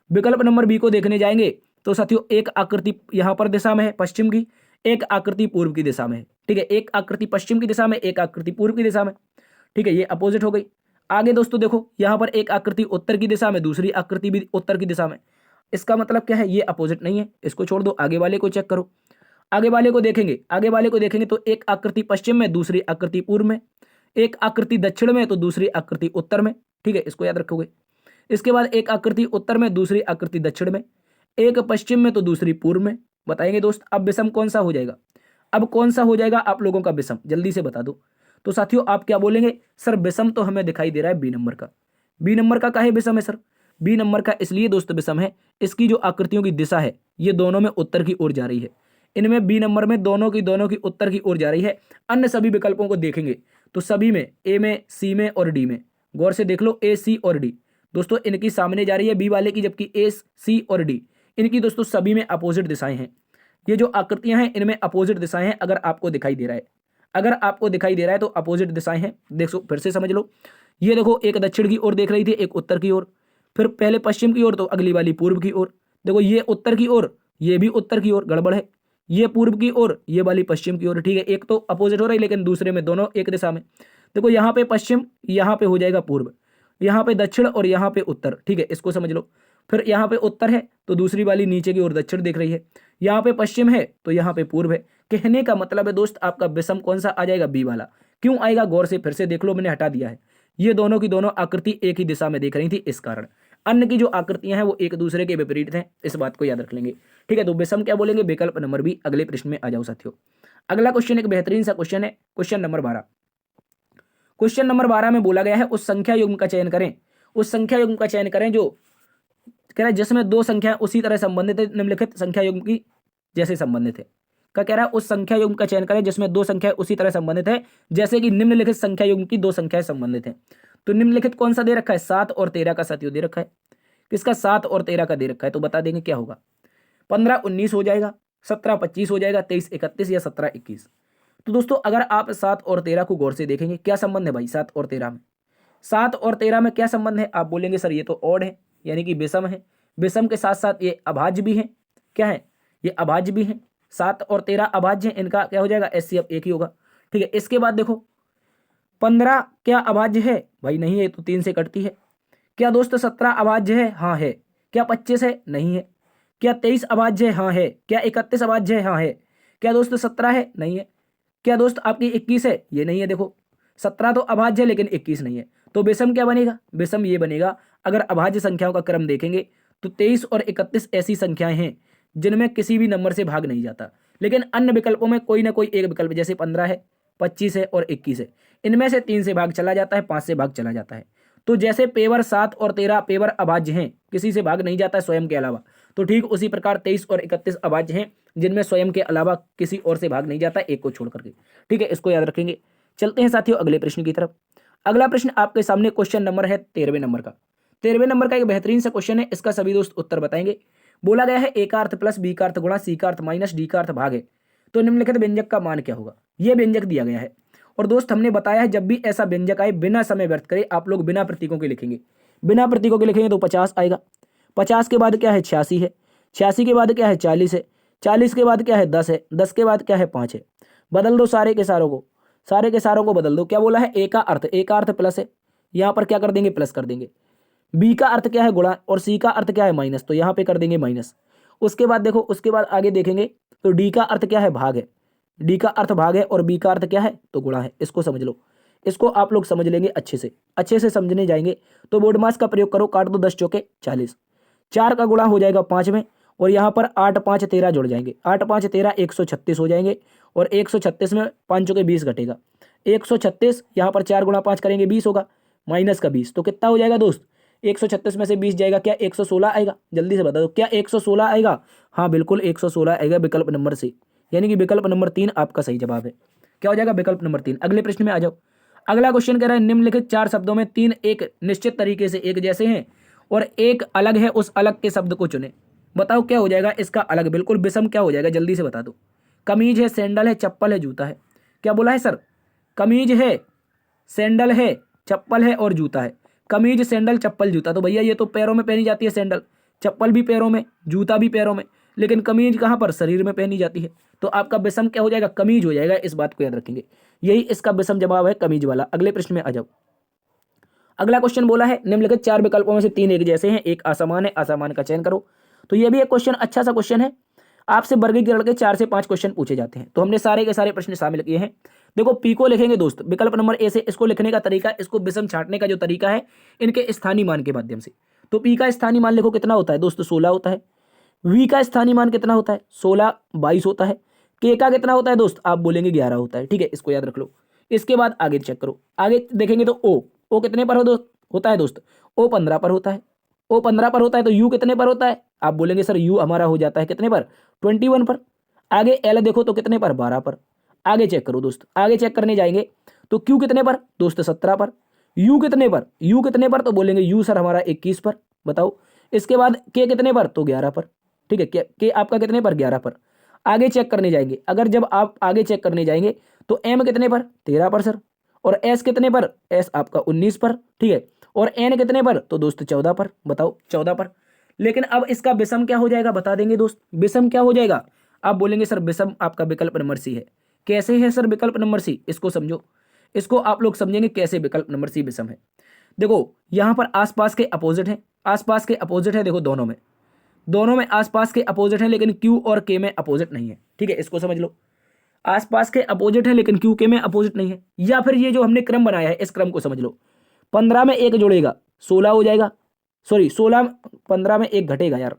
विकल्प नंबर बी को देखने जाएंगे तो साथियों एक आकृति यहाँ पर दिशा में है पश्चिम की, एक आकृति पूर्व की दिशा में है, ठीक है, एक आकृति पश्चिम की दिशा में, एक आकृति पूर्व की दिशा में, ठीक है, ये अपोजिट हो गई। आगे दोस्तों देखो यहाँ पर एक आकृति उत्तर की दिशा में, दूसरी आकृति भी उत्तर की दिशा में, इसका मतलब क्या है, ये अपोजिट नहीं है, इसको छोड़ दो, आगे वाले को चेक करो। आगे वाले को देखेंगे, आगे वाले को देखेंगे तो एक आकृति पश्चिम में, दूसरी आकृति पूर्व में, एक आकृति दक्षिण में तो दूसरी आकृति उत्तर में, ठीक है, इसको याद रखोगे। इसके बाद एक आकृति उत्तर में, दूसरी आकृति दक्षिण में, एक पश्चिम में तो दूसरी पूर्व में। बताएंगे दोस्त अब विषम कौन सा हो जाएगा, अब कौन सा हो जाएगा आप लोगों का विषम, जल्दी से बता दो। तो साथियों आप क्या बोलेंगे, सर विषम तो हमें दिखाई दे रहा है बी नंबर का। बी नंबर का काहे विषम है सर, बी नंबर का इसलिए दोस्त विषम है, इसकी जो आकृतियों की दिशा है ये दोनों में उत्तर की ओर जा रही है, इनमें बी नंबर में दोनों की उत्तर की ओर जा रही है। अन्य सभी विकल्पों को देखेंगे तो सभी में, ए में, सी में और डी में, गौर से देख लो, ए सी और डी दोस्तों इनकी सामने जा रही है बी वाले की, जबकि ए सी और डी इनकी दोस्तों सभी में अपोजिट दिशाएं हैं। ये जो आकृतियां हैं इनमें अपोजिट दिशाएं हैं, अगर आपको दिखाई दे रहा है, अगर आपको दिखाई दे रहा है तो अपोजिट दिशाएं हैं। देखो फिर से समझ लो, ये देखो एक दक्षिण की ओर देख रही थी, एक उत्तर की ओर, फिर पहले पश्चिम की ओर तो अगली वाली पूर्व की ओर। देखो ये उत्तर की ओर, ये भी उत्तर की ओर, गड़बड़ है, ये पूर्व की ओर, ये वाली पश्चिम की ओर, ठीक है, एक तो अपोजिट हो रही है लेकिन दूसरे में दोनों एक दिशा में। देखो यहाँ पे पश्चिम, यहाँ पे हो जाएगा पूर्व, यहाँ पे दक्षिण और यहाँ पे उत्तर, ठीक है, इसको समझ लो। फिर यहाँ पे उत्तर है तो दूसरी वाली नीचे की ओर दक्षिण देख रही है, यहाँ पे पश्चिम है तो यहाँ पे पूर्व है। कहने का मतलब है दोस्त आपका विषम कौन सा आ जाएगा, बी वाला। क्यों आएगा, गौर से फिर से देख लो, मैंने हटा दिया है, ये दोनों की दोनों आकृति एक ही दिशा में देख रही थी, इस कारण। अन्य की जो आकृतियां हैं वो एक दूसरे के विपरीत हैं, इस बात को याद रख लेंगे, ठीक है। तो विषम क्या बोलेंगे, विकल्प नंबर बी। अगले प्रश्न में आ जाओ साथियों। अगला क्वेश्चन एक बेहतरीन सा क्वेश्चन है, क्वेश्चन नंबर 12। क्वेश्चन नंबर 12 में बोला गया है उस संख्या युग्म का चयन करें, उस संख्या युग्म का चयन करें जो कह रहा है जिसमें दो संख्याएं उसी तरह संबंधित है, निम्नलिखित संख्या युग्म की जैसे संबंधित है। क्या कह रहा है, उस संख्या युग्म का चयन करें जिसमें दो संख्याएं उसी तरह संबंधित है जैसे कि निम्नलिखित संख्या युग्म की दो संख्याएं संबंधित हैं। तो निम्नलिखित कौन सा दे रखा है, 7 और 13 का साथियों दे रखा है। किसका, 7 और 13 का दे रखा है। तो बता देंगे क्या होगा, 15 19 हो जाएगा, 17 25 हो जाएगा, 23 31 या 17 21। तो दोस्तों अगर आप 7 और 13 को गौर से देखेंगे, क्या संबंध है भाई 7 और 13 में, 7 और 13 में क्या संबंध है। आप बोलेंगे सर ये तो ऑड है, यानी कि विषम है। विषम के साथ साथ ये अभाज्य भी है, क्या है, ये अभाज्य भी है। 7 और 13 अभाज्य है, इनका क्या हो जाएगा, एचसीएफ एक ही होगा, ठीक है। इसके बाद देखो 15 क्या अभाज्य है, भाई नहीं है, तो 3 से कटती है। क्या दोस्त 17 अभाज्य है, हाँ है। क्या 25 है, नहीं है। क्या 23 अभाज्य है, हाँ है। क्या 31 अभाज्य है, हाँ है। क्या दोस्त 17 है, नहीं है। क्या दोस्त आपकी 21 है, ये नहीं है। देखो 17 तो अभाज्य है लेकिन 21 नहीं है, तो विषम क्या बनेगा, विषम ये बनेगा। अगर अभाज्य संख्याओं का क्रम देखेंगे तो 23 और 31 ऐसी संख्याएं हैं जिनमें किसी भी नंबर से भाग नहीं जाता, लेकिन अन्य विकल्पों में कोई ना कोई एक विकल्प, जैसे 15 है, 25 है और 21 है, इनमें से 3 से भाग चला जाता है, 5 से भाग चला जाता है। तो जैसे पेवर 7 और 13 पेवर अभाज्य हैं, किसी से भाग नहीं जाता है स्वयं के अलावा, तो ठीक उसी प्रकार 23 और 31 अभाज्य हैं जिनमें स्वयं के अलावा किसी और से भाग नहीं जाता, एक को छोड़ करके, ठीक है, इसको याद रखेंगे। चलते हैं साथियों अगले प्रश्न की तरफ। अगला प्रश्न आपके सामने क्वेश्चन नंबर है 13वें नंबर का। 13वें नंबर का एक बेहतरीन सा क्वेश्चन है, इसका सभी दोस्त उत्तर बताएंगे। बोला गया है ए का अर्थ प्लस बी का अर्थ गुणा सी का अर्थ माइनस डी का अर्थ भाग है, तो निम्नलिखित व्यंजक का मान क्या होगा। यह व्यंजक दिया गया है और दोस्त हमने बताया है जब भी ऐसा व्यंजक आए बिना समय व्यर्थ करे आप लोग बिना प्रतीकों के लिखेंगे। बिना प्रतीकों के लिखेंगे तो 50 आएगा। 50 के बाद क्या है, 86 है। 86 के बाद क्या है, 40 है। 40 के बाद क्या है, 10 है। 10 के बाद क्या है, 5 है। बदल दो सारे के सारों को, सारे के सारों को बदल दो। क्या बोला है, ए का अर्थ प्लस है, यहाँ पर क्या कर देंगे, प्लस कर देंगे। बी का अर्थ क्या है, गुणा, और सी का अर्थ क्या है, माइनस, तो यहाँ पे कर देंगे माइनस। उसके बाद देखो, उसके बाद आगे देखेंगे तो डी का अर्थ क्या है, भाग है। डी का अर्थ भाग है और बी का अर्थ क्या है, तो गुणा है, इसको समझ लो। इसको आप लोग समझ लेंगे अच्छे से समझने जाएंगे तो बोर्ड मास का प्रयोग करो, काट दो 10 चौके 40, 4 का गुणा हो जाएगा 5 में, और यहाँ पर 8 5 13 जुड़ जाएंगे, 8 5 13 136 हो जाएंगे, और 136 में 5 चौके 20 घटेगा, 136 यहाँ पर 4 गुणा 5 करेंगे 20 होगा, माइनस का 20, तो कितना हो जाएगा दोस्त, 136 में से 20 जाएगा, क्या 116 आएगा, जल्दी से बता दो क्या 116 आएगा, हाँ बिल्कुल 116 आएगा विकल्प नंबर सी, यानी कि विकल्प नंबर 3 आपका सही जवाब है। क्या हो जाएगा, विकल्प नंबर 3। अगले प्रश्न में आ जाओ। अगला क्वेश्चन कह रहा है निम्नलिखित 4 शब्दों में 3 एक निश्चित तरीके से एक जैसे हैं और एक अलग है, उस अलग के शब्द को चुने। बताओ क्या हो जाएगा इसका अलग, बिल्कुल विषम क्या हो जाएगा, जल्दी से बता दो। कमीज है, सैंडल है, चप्पल है, जूता है। क्या बोला है सर, कमीज है, सैंडल है, चप्पल है और जूता है। कमीज सैंडल चप्पल जूता, तो भैया ये तो पैरों में पहनी जाती है सैंडल, चप्पल भी पैरों में, जूता भी पैरों में, लेकिन कमीज कहाँ पर, शरीर में पहनी जाती है। तो आपका विषम क्या हो जाएगा, कमीज हो जाएगा, इस बात को याद रखेंगे, यही इसका विषम जवाब है, कमीज वाला। अगले प्रश्न में आ जाओ। अगला क्वेश्चन बोला है निम्नलिखित 4 विकल्पों में से 3 एक जैसे हैं, एक असमान है, असमान का चयन करो। तो ये भी एक क्वेश्चन अच्छा सा क्वेश्चन है, आपसे वर्गीकरण के 4 से 5 क्वेश्चन पूछे जाते हैं, तो हमने सारे के सारे प्रश्न शामिल किए हैं। देखो पी को लिखेंगे दोस्त विकल्प नंबर ए से, इसको लिखने का तरीका, इसको विषम छांटने का जो तरीका है इनके स्थानीय मान के माध्यम से। तो पी का स्थानीय मान लिखो कितना होता है दोस्त, 16 होता है। वी का स्थानीय मान कितना होता है, 16 22 होता है। के का कितना होता है दोस्त, आप बोलेंगे 11 होता है, ठीक है, इसको याद रख लो। इसके बाद आगे चेक करो, आगे देखेंगे तो ओ कितने पर होता है दोस्त, ओ 15 पर होता है। ओ 15 पर होता है तो यू कितने पर होता है, आप बोलेंगे सर यू हमारा हो जाता है कितने पर, 21 पर। आगे एल देखो तो कितने पर, 12 पर। आगे चेक करो दोस्त, आगे चेक करने जाएंगे तो क्यू कितने पर दोस्त, 17 पर। यू कितने पर, तो बोलेंगे यू सर हमारा 21 पर, बताओ। इसके बाद के कितने पर, तो 11 पर, ठीक है, के आपका कितने पर, 11 पर। आगे चेक करने जाएंगे, अगर जब आप आगे चेक करने जाएंगे तो एम कितने पर, 13 पर सर। और एस कितने पर, एस आपका 19 पर, ठीक है। और एन कितने पर, तो दोस्त 14 पर, बताओ 14 पर। लेकिन अब इसका विषम क्या हो जाएगा, बता देंगे दोस्त, विषम क्या हो जाएगा। आप बोलेंगे सर विषम आपका विकल्प नंबर सी है। कैसे है सर विकल्प नंबर सी, इसको समझो, इसको आप लोग समझेंगे कैसे विकल्प नंबर सी विषम है। देखो यहाँ पर आसपास के अपोजिट है, आसपास के अपोजिट है, देखो दोनों में आसपास के अपोजिट है, लेकिन क्यू और के में अपोजिट नहीं है, ठीक है, इसको समझ लो। आसपास के अपोजिट है लेकिन क्यू के में अपोजिट नहीं है। या फिर ये जो हमने क्रम बनाया है इस क्रम को समझ लो, 15 में 1 जोड़ेगा 16 हो जाएगा, सॉरी 16 15 में 1 घटेगा यार,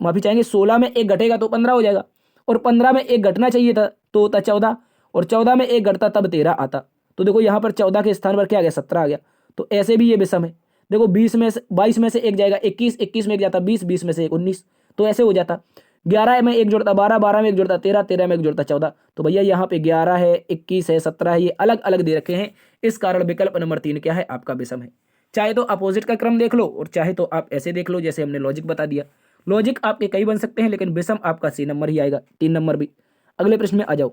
माफी चाहेंगे, 16 में 1 घटेगा तो 15 हो जाएगा, और 15 में 1 घटना चाहिए था तो होता 14, और 14 में 1 घटता तब 13 आता। तो देखो यहाँ पर 14 के स्थान पर क्या आ गया, 17 आ गया। तो ऐसे भी ये विषम है। देखो 22 में से 1 जाएगा 21, 21 में 1 जाता 20, 20 में से 1 19, तो ऐसे हो जाता। 11 में 1 जुड़ता 12, 12 में 1 जुड़ता 13, 13 में 1 जुड़ता 14। तो भैया यहाँ पे 11 है, 21 है, 17 है, ये अलग अलग दे रखे हैं, इस कारण विकल्प नंबर 3 क्या है, आपका विषम है। चाहे तो अपोजिट का क्रम देख लो और चाहे तो आप ऐसे देख लो जैसे हमने लॉजिक बता दिया। लॉजिक आपके कई बन सकते हैं, लेकिन विषम आपका सी नंबर ही आएगा, 3 नंबर भी। अगले प्रश्न में आ जाओ।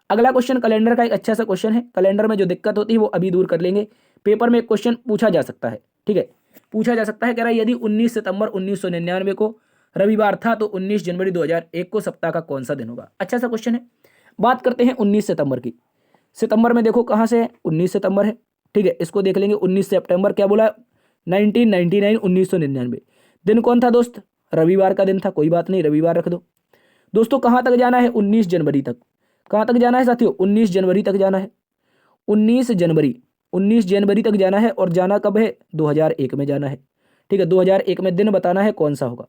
अगला क्वेश्चन कैलेंडर का एक अच्छा सा क्वेश्चन है। कैलेंडर में जो दिक्कत होती है वो अभी दूर कर लेंगे, पेपर में एक क्वेश्चन पूछा जा सकता है, ठीक है, पूछा जा सकता है। कह रहा है यदि 19 सितंबर 1999 को रविवार था तो 19 जनवरी 2001 को सप्ताह का कौन सा दिन होगा। अच्छा सा क्वेश्चन है। बात करते हैं 19 सितंबर की। सितंबर में देखो कहाँ से है, 19 सितंबर है, ठीक है, इसको देख लेंगे। 19 सितंबर क्या बोला, 1999 1999 दिन कौन था दोस्त, रविवार का दिन था, कोई बात नहीं, रविवार रख दो। दोस्तों कहाँ तक जाना है, 19 जनवरी तक। कहाँ तक जाना है साथियों, 19 जनवरी तक जाना है। 19 जनवरी तक जाना है, और जाना कब है, 2001 में जाना है, ठीक है। 2001 में दिन बताना है कौन सा होगा।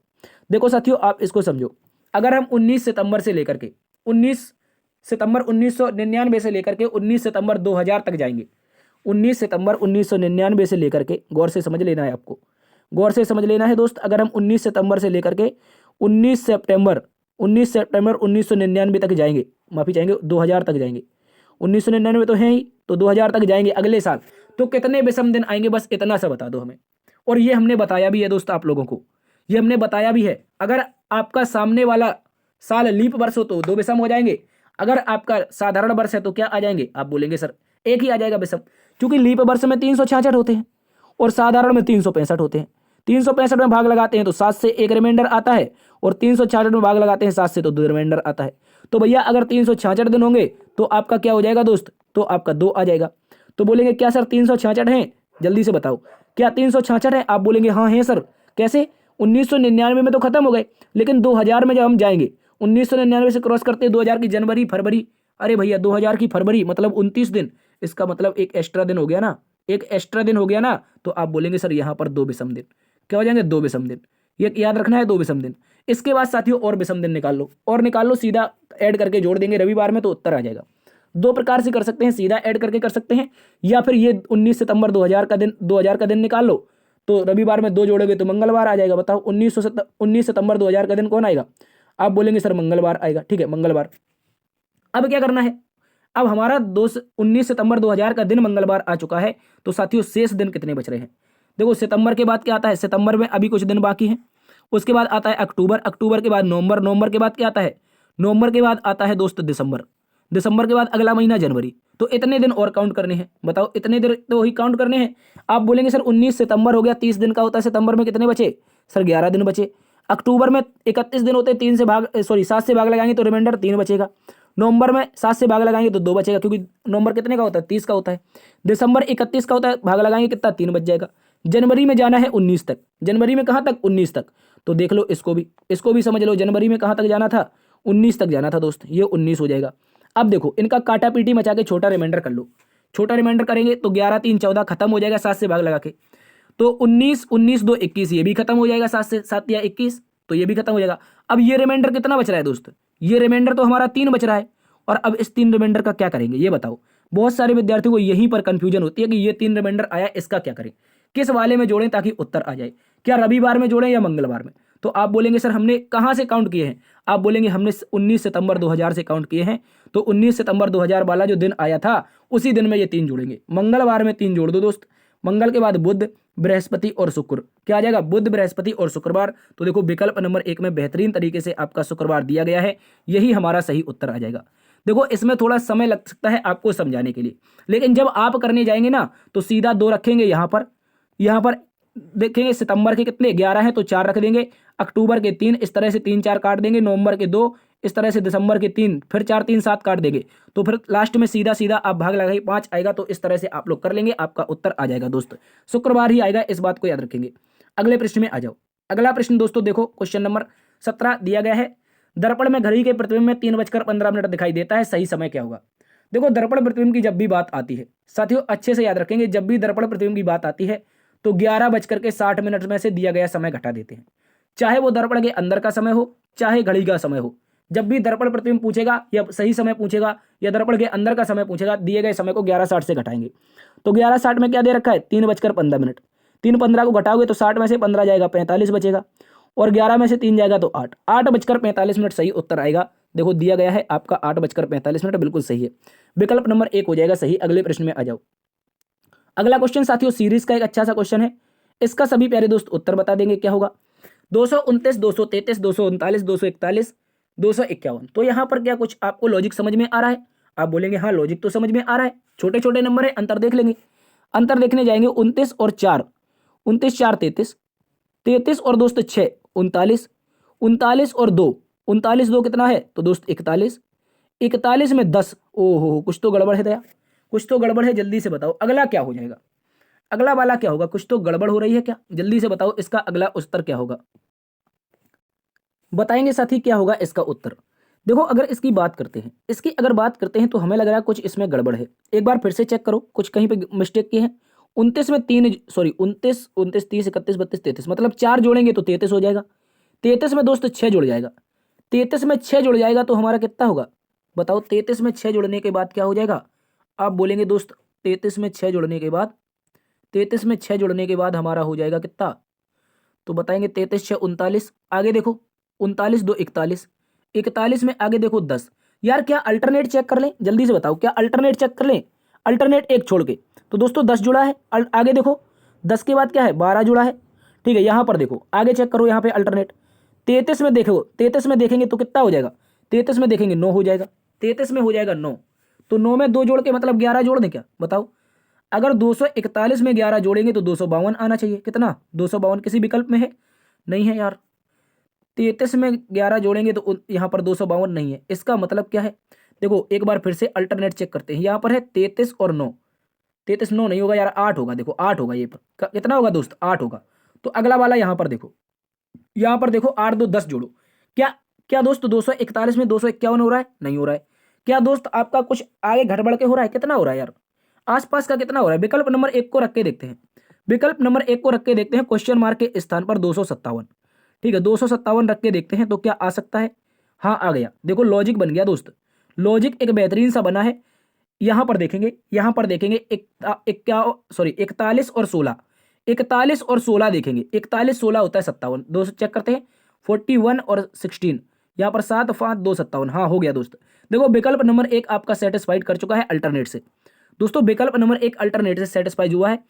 देखो साथियों आप इसको समझो, अगर हम 19 सितंबर से लेकर के 19 सितंबर 1999 से लेकर के 19 सितंबर 2000 तक जाएंगे, 19 सितंबर 1999 से लेकर के, गौर से समझ लेना है आपको, गौर से समझ लेना है दोस्त। अगर हम 19 सितंबर से लेकर के 19 सितंबर 1999 तक जाएंगे, माफी चाहेंगे 2000 तक जाएंगे, 1999 तो है ही, तो 2000 तक जाएंगे अगले साल, तो कितने विषम दिन आएंगे, बस इतना सा बता दो हमें। और ये हमने बताया भी है दोस्त आप लोगों को, ये हमने बताया भी है। अगर आपका सामने वाला साल लीप वर्ष हो तो 2 विषम हो जाएंगे, अगर आपका साधारण वर्ष है तो क्या आ जाएंगे, आप बोलेंगे सर एक ही आ जाएगा विषम, क्योंकि लीप वर्ष में 366 होते हैं और साधारण में 365 होते हैं। 365 में भाग लगाते हैं तो 7 से 1 रिमाइंडर आता है, और 366 में भाग लगाते हैं 7 से तो 2 रिमाइंडर आता है। तो भैया अगर 366 दिन होंगे तो आपका क्या हो जाएगा दोस्त, तो आपका 2 आ जाएगा। तो बोलेंगे क्या सर 366 है, जल्दी से बताओ क्या 366 है, आप बोलेंगे हाँ है सर। कैसे, 1999 में तो खत्म हो गए, लेकिन 2000 में जब हम जाएंगे, 1999 से क्रॉस करते 2000 की जनवरी फरवरी, अरे भैया 2000 की फरवरी मतलब 29 दिन, इसका मतलब एक एक्स्ट्रा दिन हो गया ना, एक एक्स्ट्रा दिन हो गया ना, तो आप बोलेंगे सर यहाँ पर 2 विषम दिन। क्या हो जाएंगे? 2 विषम दिन। ये याद रखना है, 2 विषम दिन। इसके बाद साथियों और विषम दिन निकाल लो, और निकाल लो, सीधा ऐड करके जोड़ देंगे रविवार में तो उत्तर आ जाएगा। 2 प्रकार से कर सकते हैं, सीधा ऐड करके कर सकते हैं, या फिर ये 19 सितंबर 2000 का दिन निकाल लो, तो रविवार में 2 जोड़ोगे तो मंगलवार आ जाएगा। बताओ 19 सितंबर 2000 का दिन कौन आएगा? आप बोलेंगे सर मंगलवार आएगा। ठीक है, मंगलवार। अब क्या करना है? अब हमारा 19 सितंबर 2000 का दिन मंगलवार आ चुका है, तो साथियों शेष दिन कितने बच रहे हैं? देखो सितंबर के बाद क्या आता है? सितंबर में अभी कुछ दिन बाकी हैं। उसके बाद आता है अक्टूबर, अक्टूबर के बाद नवंबर, नवंबर के बाद क्या आता है? नवंबर के बाद आता है दोस्त दिसंबर, दिसंबर के बाद अगला महीना जनवरी। तो इतने दिन और काउंट करने हैं। बताओ इतने दिन तो ही काउंट करने हैं। आप बोलेंगे सर 19 सितंबर हो गया, 30 दिन का होता है, सितंबर में कितने बचे? सर 11 दिन बचे। अक्टूबर में 31 दिन होते हैं, 7 से भाग लगाएंगे तो रिमाइंडर 3 बचेगा। नवंबर में 7 से भाग लगाएंगे तो 2 बचेगा, क्योंकि नवंबर कितने का होता है? 30 का होता है। दिसंबर 31 का होता है, भाग लगाएंगे कितना? 3 बच जाएगा। जनवरी में जाना है 19 तक। जनवरी में कहाँ तक? 19 तक। तो देख लो इसको भी समझ लो। जनवरी में कहाँ तक जाना था? 19 तक जाना था दोस्त, ये 19 हो जाएगा। अब देखो इनका काटा पीटी मचा के छोटा रिमाइंडर कर लो। छोटा रिमाइंडर करेंगे तो 11 3 14 खत्म हो जाएगा 7 से भाग लगा के। तो 19 19 2 21 ये भी खत्म हो जाएगा, 7 से 7 या 21 तो ये भी खत्म हो जाएगा। अब ये रिमाइंडर कितना बच रहा है दोस्त? ये रिमाइंडर तो हमारा 3 बच रहा है। और अब इस 3 रिमाइंडर का क्या करेंगे ये बताओ। बहुत सारे विद्यार्थियों को यहीं पर कंफ्यूजन होती है कि ये 3 रिमाइंडर आया, इसका क्या करें, किस वाले में जोड़ें ताकि उत्तर आ जाए। क्या रविवार में जोड़ें या मंगलवार में? तो आप बोलेंगे सर हमने कहाँ से काउंट किए हैं? आप बोलेंगे हमने 19 सितंबर 2000 से काउंट किए हैं। तो 19 सितंबर 2000 वाला जो दिन आया था उसी दिन में ये 3 जोड़ेंगे। मंगलवार में 3 जोड़ दो दोस्त। मंगल के बाद बुध, बृहस्पति और शुक्र। क्या आ जाएगा? बुध, बृहस्पति और शुक्रवार। तो देखो विकल्प नंबर 1 में बेहतरीन तरीके से आपका शुक्रवार दिया गया है, यही हमारा सही उत्तर आ जाएगा। देखो इसमें थोड़ा समय लग सकता है आपको समझाने के लिए, लेकिन जब आप करने जाएंगे ना तो सीधा 2 रखेंगे यहाँ पर देखेंगे सितंबर के कितने 11 हैं तो 4 रख देंगे, अक्टूबर के 3, इस तरह से 3 4 काट देंगे, नवंबर के 2, इस तरह से दिसंबर के 3, फिर 4 3 7 काट देंगे। तो फिर लास्ट में सीधा सीधा आप भाग लगाइए 5 आएगा। तो इस तरह से आप लोग कर लेंगे, आपका उत्तर आ जाएगा दोस्त, शुक्रवार ही आएगा, इस बात को याद रखेंगे। अगले प्रश्न में आ जाओ। अगला प्रश्न दोस्तों देखो, क्वेश्चन नंबर 17 दिया गया है। दर्पण में घड़ी के प्रतिबिंब में 3:15 दिखाई देता है, सही समय क्या होगा? देखो दर्पण प्रतिबिंब की जब भी बात आती है साथियों अच्छे से याद रखेंगे, जब भी दर्पण प्रतिबिंब की बात आती है तो 11:60 में से दिया गया समय घटा देते हैं, चाहे वो दर्पण के अंदर का समय हो चाहे घड़ी का समय हो। जब भी दर्पण प्रतिबिंब पूछेगा या सही समय पूछेगा या दर्पण के अंदर का समय पूछेगा, दिए गए समय को 11:60 से घटाएंगे। तो 11:60 में क्या दे रखा है? 3:15। 3:15 को घटाओगे तो 60 में से 15 जाएगा, 45 बचेगा, और 11 में से 3 जाएगा तो 8। 8:45 सही उत्तर आएगा। देखो दिया गया है आपका 8:45, बिल्कुल सही है। विकल्प नंबर 1 हो जाएगा सही। अगले प्रश्न में आ जाओ। अगला क्वेश्चन साथियों सीरीज का एक अच्छा सा क्वेश्चन है, इसका सभी प्यारे दोस्त उत्तर बता देंगे क्या होगा। 229, 233, 239, 241, 251। तो यहाँ पर क्या कुछ आपको लॉजिक समझ में आ रहा है? आप बोलेंगे हाँ लॉजिक तो समझ में आ रहा है, छोटे छोटे नंबर है, अंतर देख लेंगे। अंतर देखने जाएंगे 29 और 4, 29 4 33, 33 और दोस्त 6 39, 39 और 2, 39 2 कितना है तो दोस्त 41, 41 में 10। ओहो कुछ तो गड़बड़ है दया, कुछ तो गड़बड़ है, जल्दी से बताओ अगला क्या हो जाएगा। अगला वाला क्या होगा? कुछ तो गड़बड़ हो रही है क्या? जल्दी से बताओ इसका अगला उत्तर क्या होगा। बताएंगे साथी क्या होगा इसका उत्तर। देखो अगर इसकी बात करते हैं, इसकी अगर बात करते हैं तो हमें लग रहा है कुछ इसमें गड़बड़ है। एक बार फिर से चेक करो, कुछ कहीं पे मिस्टेक की है। 29 में 3 सॉरी 29 29 30 31 32 33, मतलब 4 जोड़ेंगे तो 33 हो जाएगा। 33 में दोस्त 6 जुड़ जाएगा, 33 में 6 जुड़ जाएगा तो हमारा कितना होगा बताओ। 33 में 6 जुड़ने के बाद क्या हो जाएगा? आप बोलेंगे दोस्त 33 में 6 जुड़ने के बाद, 33 में 6 जुड़ने के बाद हमारा हो जाएगा कितना? तो बताएंगे 33 6 39, आगे देखो 39 2 41, 41 में आगे देखो 10। यार क्या अल्टरनेट चेक कर लें? जल्दी से बताओ क्या अल्टरनेट चेक कर लें? अल्टरनेट एक छोड़ के तो दोस्तों 10 जुड़ा है। आगे देखो 10 के बाद क्या है? 12 जुड़ा है। ठीक है, यहाँ पर देखो आगे चेक करो, यहाँ पे अल्टरनेट 33 में देखो, 33 में देखेंगे तो कितना हो जाएगा? 33 में देखेंगे 9 हो जाएगा, 33 में हो जाएगा 9। तो 9 में 2 जोड़ के मतलब 11 जोड़ दें क्या बताओ। अगर 241 में 11 जोड़ेंगे तो 252 आना चाहिए। कितना? 252 किसी विकल्प में है? नहीं है यार। 33 में 11 जोड़ेंगे तो यहाँ पर 252 नहीं है। इसका मतलब क्या है? देखो एक बार फिर से अल्टरनेट चेक करते हैं। यहाँ पर है 33 और 9, 33 9 नहीं होगा यार, 8 होगा। देखो 8 होगा, ये पर कितना होगा दोस्त? 8 होगा। तो अगला वाला यहाँ पर देखो, यहाँ पर देखो 8 2 10 जोड़ो। क्या क्या दोस्त 241 में 251 हो रहा है? नहीं हो रहा है। क्या दोस्त आपका कुछ आगे घट बढ़ के हो रहा है? कितना हो रहा है यार? आसपास का कितना हो रहा है। विकल्प नंबर 1 को रख के देखते हैं, विकल्प नंबर 1 को रख के देखते हैं, क्वेश्चन मार्क के स्थान पर 257। ठीक है, 257 रख के देखते हैं तो क्या आ सकता है। हाँ आ गया, देखो लॉजिक बन गया दोस्त, लॉजिक एक बेहतरीन सा बना है। यहां पर देखेंगे, यहां पर देखेंगे 41 और 16, 41 और 16 देखेंगे, 41 16 होता है 57, दो से चेक करते हैं 41 और 16, यहाँ पर 7 5 2 57। हाँ हो गया दोस्त। देखो विकल्प नंबर 1 आपका सेटिस्फाइड कर चुका है अल्टरनेट से। दोस्तों विकल्प नंबर 1 अल्टरनेट से सेटिस्फाइड हुआ है।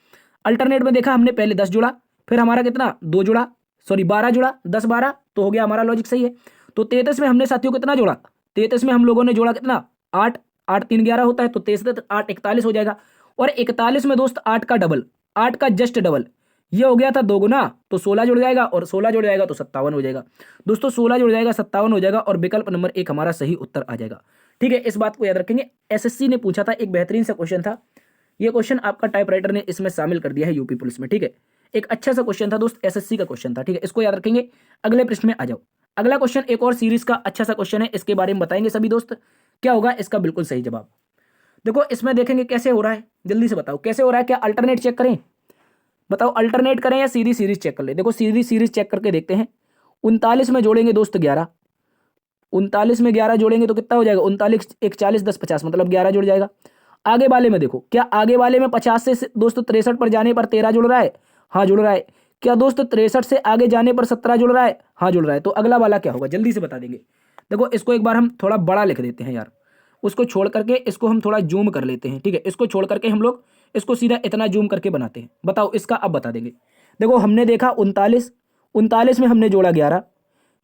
अल्टरनेट में देखा हमने, पहले 10 जुड़ा, फिर हमारा कितना 2 जुड़ा, 12 जुड़ा, 10 12 तो हो गया, हमारा लॉजिक सही है। तो 33 में हमने साथियों कितना जोड़ा, 33 में हम लोगों ने जोड़ा कितना 8, 8 3 11 होता है, तो 33 8 41 हो जाएगा। और 41 में दोस्त 8 का डबल, 8 का जस्ट डबल, ये हो गया था 2 गुना, तो 16 जुड़ जाएगा, और 16 जुड़ जाएगा तो 57 हो जाएगा। दोस्तों 16 जुड़ जाएगा 57 हो जाएगा, और विकल्प नंबर 1 हमारा सही उत्तर आ जाएगा। ठीक है, इस बात को याद रखेंगे। एसएससी ने पूछा था, एक बेहतरीन सा क्वेश्चन था ये, क्वेश्चन आपका टाइपराइटर ने इसमें शामिल कर दिया है यूपी पुलिस में। ठीक है, एक अच्छा सा क्वेश्चन था दोस्त, एसएससी का क्वेश्चन था। ठीक है, इसको याद रखेंगे। अगले प्रश्न में आ जाओ। अगला क्वेश्चन एक और सीरीज का अच्छा सा क्वेश्चन है, इसके बारे में बताएंगे सभी दोस्त, क्या होगा इसका बिल्कुल सही जवाब। देखो इसमें देखेंगे कैसे हो रहा है, जल्दी से बताओ कैसे हो रहा है। क्या अल्टरनेट चेक करें, बताओ अल्टरनेट करें या सीधी सीरीज चेक कर ले। देखो सीधी सीरीज चेक करके देखते हैं। 39 में जोड़ेंगे दोस्त 11, 39 में 11 जोड़ेंगे तो कितना हो जाएगा 39 1 40 10 50, मतलब 11 जुड़ जाएगा। आगे वाले में देखो, क्या आगे वाले में 50 से दोस्त 63 पर जाने पर 13 जुड़ रहा है, हाँ जुड़ रहा है। क्या दोस्त 63 से आगे जाने पर 17 जुड़ रहा है, हाँ जुड़ रहा है। तो अगला वाला क्या होगा जल्दी से बता देंगे। देखो इसको एक बार हम थोड़ा बड़ा लिख देते हैं यार, उसको छोड़ करके इसको हम थोड़ा जूम कर लेते हैं। ठीक है, इसको छोड़ करके हम लोग इसको सीधा इतना जूम करके बनाते हैं। बताओ इसका अब बता देंगे। देखो हमने देखा 39, 39 में हमने जोड़ा 11,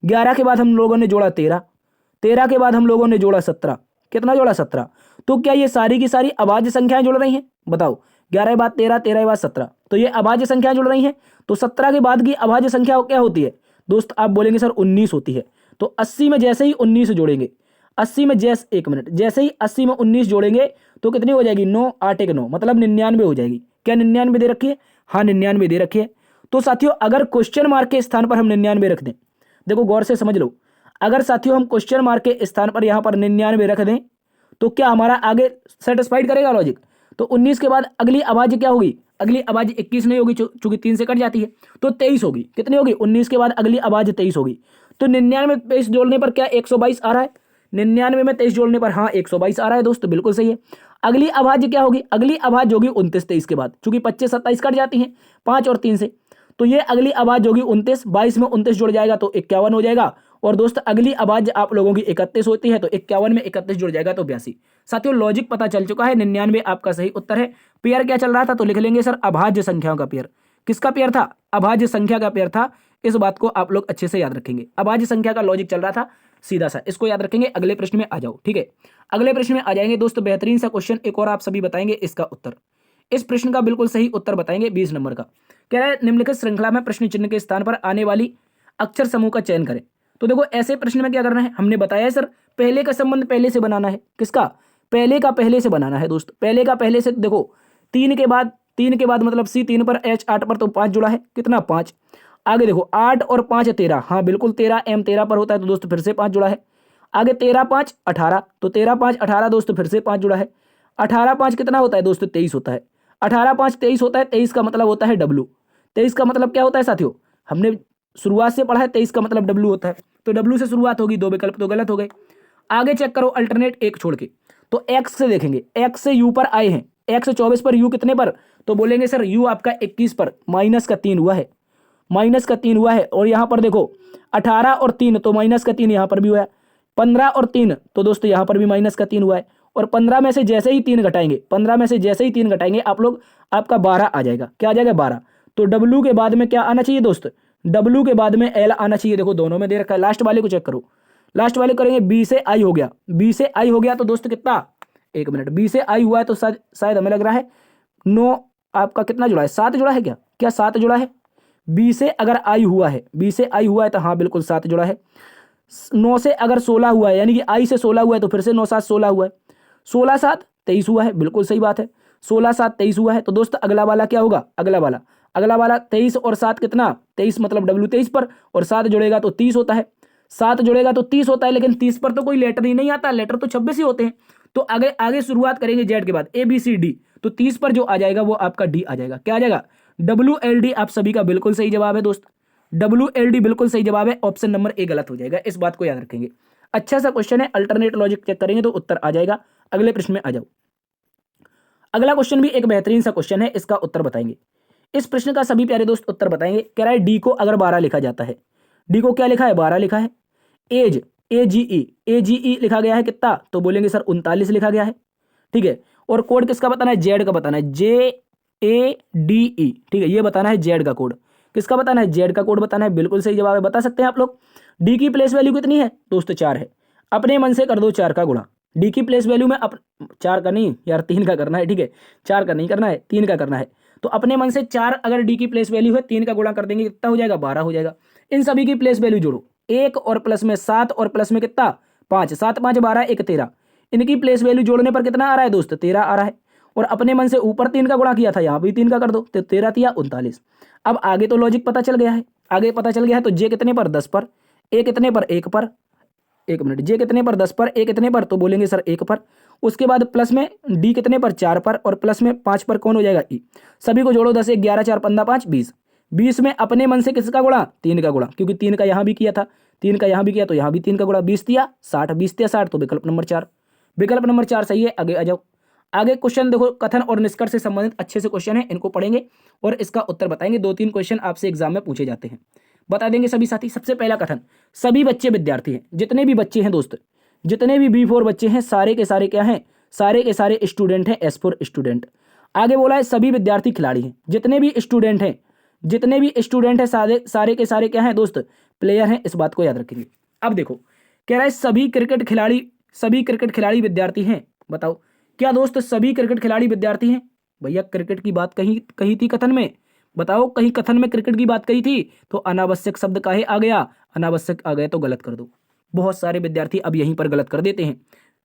11 के बाद हम लोगों ने जोड़ा 13, 13 के बाद हम लोगों ने जोड़ा 17, कितना जोड़ा 17। तो क्या ये सारी की सारी अभाज्य संख्याएं जुड़ रही हैं, बताओ 11 के बाद 13, 13 के बाद 17, तो ये अभाज्य संख्या जुड़ रही हैं। तो 17 के बाद की अभाज्य संख्या क्या होती है दोस्त, आप बोलेंगे सर 19 होती है। तो 80 में जैसे ही 19 जोड़ेंगे, 80 में जैसे, एक मिनट, जैसे ही 80 में 19 जोड़ेंगे तो कितनी हो जाएगी 9 8 1 9, मतलब 99 हो जाएगी। क्या 99 दे रखी है, हाँ 99 दे रखी है। तो साथियों अगर क्वेश्चन मार्क के स्थान पर हम 99 रख दें, देखो गौर से समझ लो, अगर साथियों हम क्वेश्चन मार्क के स्थान पर यहाँ पर 99 रख दें तो क्या हमारा आगे सेटिस्फाइड करेगा लॉजिक। तो 19 के बाद अगली अभाज्य क्या होगी, अगली अभाज्य 21 नहीं होगी चूंकि 3 से कट जाती है, तो 23 होगी। कितनी होगी 19 के बाद अगली अभाज्य 23 होगी। तो 99 में 23 जोड़ने पर क्या 122 आ रहा है, 99 में 23 जोड़ने पर हाँ 122 आ रहा है दोस्त, बिल्कुल सही है। अगली अभाज्य क्या होगी, अगली अभाज्य होगी 29 23 के बाद, चूंकि 25 27 कट जाती हैं 5 और 3 से, तो ये अगली अभाज्य होगी 29, 22 में 29 जुड़ जाएगा तो 51 हो जाएगा। और दोस्त अगली अभाज्य आप लोगों की 31 होती है, तो 51 में 31 जुड़ जाएगा तो 82। साथियों लॉजिक पता चल चुका है, 99 आपका सही उत्तर है। पेयर क्या चल रहा था, तो लिख लेंगे सर अभाज्य संख्याओं का पेयर। किसका पेयर था, अभाज्य संख्या का पेयर था। इस बात को आप लोग अच्छे से याद रखेंगे, अभाज्य संख्या का लॉजिक चल रहा था सीधा सा, इसको याद रखेंगे। अगले प्रश्न में आ जाओ। ठीक है, अगले प्रश्न में आ जाएंगे दोस्त, बेहतरीन सा क्वेश्चन एक और आप सभी बताएंगे इसका उत्तर। इस प्रश्न का बिल्कुल सही उत्तर बताएंगे 20 नंबर का। कह रहा है निम्नलिखित श्रृंखला में प्रश्न चिन्ह के स्थान पर आने वाली अक्षर समूह का चयन करें। तो देखो ऐसे प्रश्न में क्या करना है, हमने बताया है सर पहले का संबंध पहले से बनाना है। किसका, पहले का पहले से बनाना है दोस्त, पहले का पहले से। देखो 3 के बाद मतलब C 3 पर H 8 पर, तो 5 जुड़ा है, कितना 5। आगे देखो 8 और 5 13, हाँ बिल्कुल 13, M 13 पर होता है तो दोस्त फिर से 5 जुड़ा है। आगे 13 5 18, तो 13 5 18 दोस्त फिर से 5 जुड़ा है। 18 5 कितना होता है दोस्त 23 होता है। 18 5 23 होता है, 23 का मतलब होता है W। 23 का मतलब क्या होता है साथियों, हमने शुरुआत से पढ़ा है, 23 का मतलब W होता है, तो W से शुरुआत होगी, 2 विकल्प तो गलत हो गए। आगे चेक करो अल्टरनेट 1 छोड़ के, तो X से देखेंगे, X से U पर आए हैं, X 24 पर U कितने पर, तो बोलेंगे सर U आपका 21 पर, माइनस का 3 हुआ है, माइनस का 3 हुआ है। और यहाँ पर देखो 18 और 3, तो माइनस का 3 यहाँ पर भी हुआ है। 15 और 3, तो दोस्तों यहाँ पर भी माइनस का 3 हुआ है। और 15 में से जैसे ही 3 घटाएंगे, 15 में से जैसे ही 3 घटाएंगे आप लोग, आपका 12 आ जाएगा। क्या आ जाएगा 12। तो W के बाद में क्या आना चाहिए दोस्त, W के बाद में L आना चाहिए। देखो दोनों में दे रखा है, लास्ट वाले को चेक करो, लास्ट वाले करेंगे B से I हो गया, B से I हो गया तो दोस्त कितना, एक मिनट, B से I हुआ है तो शायद हमें लग रहा है 9 आपका कितना जुड़ा है, 7 जुड़ा है, क्या 7 जुड़ा है। B से अगर I हुआ है, B से I हुआ है तो हाँ बिल्कुल 7 जुड़ा है। 9 से अगर 16 हुआ है, यानी कि I से 16 हुआ है तो फिर से 9 7 16 हुआ है। 16 7 23 हुआ है, बिल्कुल सही बात है, 16 7 23 हुआ है। तो दोस्त अगला वाला क्या होगा, अगला वाला 23 और 7 कितना, 23 मतलब W 23 पर, और 7 जुड़ेगा तो 30 होता है, 7 जुड़ेगा तो 30 होता है। लेकिन 30 पर तो कोई लेटर ही नहीं आता, लेटर तो 26 ही होते हैं। तो आगे आगे शुरुआत करेंगे जेड के बाद ABCD, तो 30 पर जो आ जाएगा वो आपका डी आ जाएगा। क्या आ जाएगा? WLD आप सभी का बिल्कुल सही जवाब है दोस्त, WLD बिल्कुल सही जवाब है, ऑप्शन नंबर ए गलत हो जाएगा, इस बात को याद रखेंगे। अच्छा सा क्वेश्चन है, अल्टरनेट लॉजिक चेक करेंगे तो उत्तर आ जाएगा। अगले प्रश्न में आ जाओ। अगला क्वेश्चन भी एक बेहतरीन सा क्वेश्चन है, इसका उत्तर बताएंगे। इस प्रश्न का सभी प्यारे दोस्त उत्तर बताएंगे। कह रहा है डी को अगर 12 लिखा जाता है, डी को क्या लिखा है? 12 लिखा है। एज AGE लिखा गया है कितना? तो बोलेंगे सर 39 लिखा गया है, ठीक है। और कोड किसका बताना है? जेड का बताना है, JADE, ठीक है, ये बताना है जेड का कोड। किसका बताना है? जेड का कोड बताना है, बिल्कुल सही जवाब है। बता सकते हैं आप लोग। डी की प्लेस वैल्यू कितनी है दोस्त? 4 है। अपने मन से कर दो 4 का गुणा। डी की प्लेस वैल्यू में 4 का नहीं यार, 3 का करना है, ठीक है, 4 का नहीं करना है, 3 का करना है। तो अपने मन से 4 अगर डी की प्लेस वैल्यू है, 3 का गुणा कर देंगे, कितना हो जाएगा? 12 हो जाएगा। इन सभी की प्लेस वैल्यू जोड़ो, 1 और प्लस में 7 और प्लस में कितना? 5, 7 5 12, 1 13। इनकी प्लेस वैल्यू जोड़ने पर कितना आ रहा है दोस्त? 13 आ रहा है। और अपने मन से ऊपर 3 का गुणा किया था, यहाँ भी 3 का कर दो, तो 13 तिया 39। अब आगे तो लॉजिक पता चल गया है, आगे पता चल गया है। तो जे कितने पर? 10 पर। ए कितने पर? 1 पर। एक मिनट, जे कितने पर? 10 पर। ए कितने पर? तो बोलेंगे सर 1 पर। उसके बाद प्लस में डी कितने पर? 4 पर। और प्लस में 5 पर कौन हो जाएगा? ई। सभी को जोड़ो, 10 1 11 4 15 5 20। 20 में अपने मन से किसका गुणा? 3 का गुणा, क्योंकि 3 का यहाँ भी किया था, 3 का यहाँ भी किया, तो यहाँ भी 3 का गुणा। 20 तिया 60, 20 तिया 60, तो विकल्प नंबर 4। विकल्प नंबर 4 सही है। आगे आ जाओ। आगे क्वेश्चन देखो, कथन और निष्कर्ष से संबंधित अच्छे से क्वेश्चन है, इनको पढ़ेंगे और इसका उत्तर बताएंगे। 2-3 क्वेश्चन आपसे एग्जाम में पूछे जाते हैं, बता देंगे सभी साथी। सबसे पहला कथन, सभी बच्चे विद्यार्थी हैं। जितने भी बच्चे हैं दोस्त, जितने भी B4 बच्चे हैं, सारे के सारे क्या हैं? सारे के सारे स्टूडेंट हैं, S4 स्टूडेंट। आगे बोला है सभी विद्यार्थी खिलाड़ी हैं। जितने भी स्टूडेंट हैं, जितने भी स्टूडेंट हैं, सारे के सारे क्या हैं दोस्त? प्लेयर हैं, इस बात को याद रखेंगे। अब देखो, कह रहा है सभी क्रिकेट खिलाड़ी विद्यार्थी हैं। बताओ क्या दोस्त सभी क्रिकेट खिलाड़ी विद्यार्थी हैं? भैया क्रिकेट की बात कही थी कथन में, बताओ कहीं कथन में क्रिकेट की बात कही थी? तो अनावश्यक शब्द काहे आ गया? अनावश्यक आ गया तो गलत कर दो। बहुत सारे विद्यार्थी अब यहीं पर गलत कर देते हैं।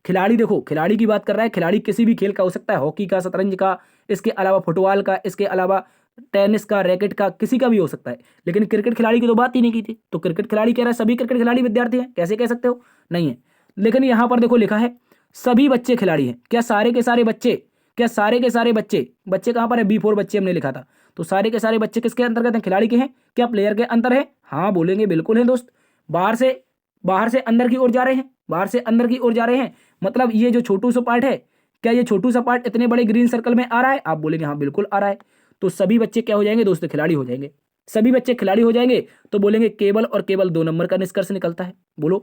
खिलाड़ी देखो, खिलाड़ी की बात कर रहा है, खिलाड़ी किसी भी खेल का हो सकता है, हॉकी का, शतरंज का, इसके अलावा फुटबॉल का, इसके अलावा टेनिस का, रैकेट का, किसी का भी हो सकता है। लेकिन क्रिकेट खिलाड़ी की तो बात ही नहीं की थी। तो क्रिकेट खिलाड़ी कह रहा है सभी क्रिकेट खिलाड़ी विद्यार्थी हैं, कैसे कह सकते हो? नहीं है। लेकिन यहाँ पर देखो लिखा है सभी बच्चे खिलाड़ी हैं। क्या सारे के सारे बच्चे? क्या सारे के सारे बच्चे? बच्चे कहाँ पर है? B4 बच्चे हमने लिखा था। तो सारे के सारे बच्चे किसके अंतर्गत हैं? खिलाड़ी के हैं। क्या प्लेयर के अंतर है? हाँ बोलेंगे बिल्कुल है दोस्त। बाहर से अंदर की ओर जा रहे हैं, बाहर से अंदर की ओर जा रहे हैं। मतलब ये जो छोटू सा पार्ट है, क्या ये छोटू सा पार्ट इतने बड़े ग्रीन सर्कल में आ रहा है? आप बोलेंगे हाँ बिल्कुल आ रहा है। तो सभी बच्चे क्या हो जाएंगे दोस्त? खिलाड़ी हो जाएंगे। सभी बच्चे खिलाड़ी हो जाएंगे तो बोलेंगे केवल और केवल 2 नंबर का निष्कर्ष निकलता है। बोलो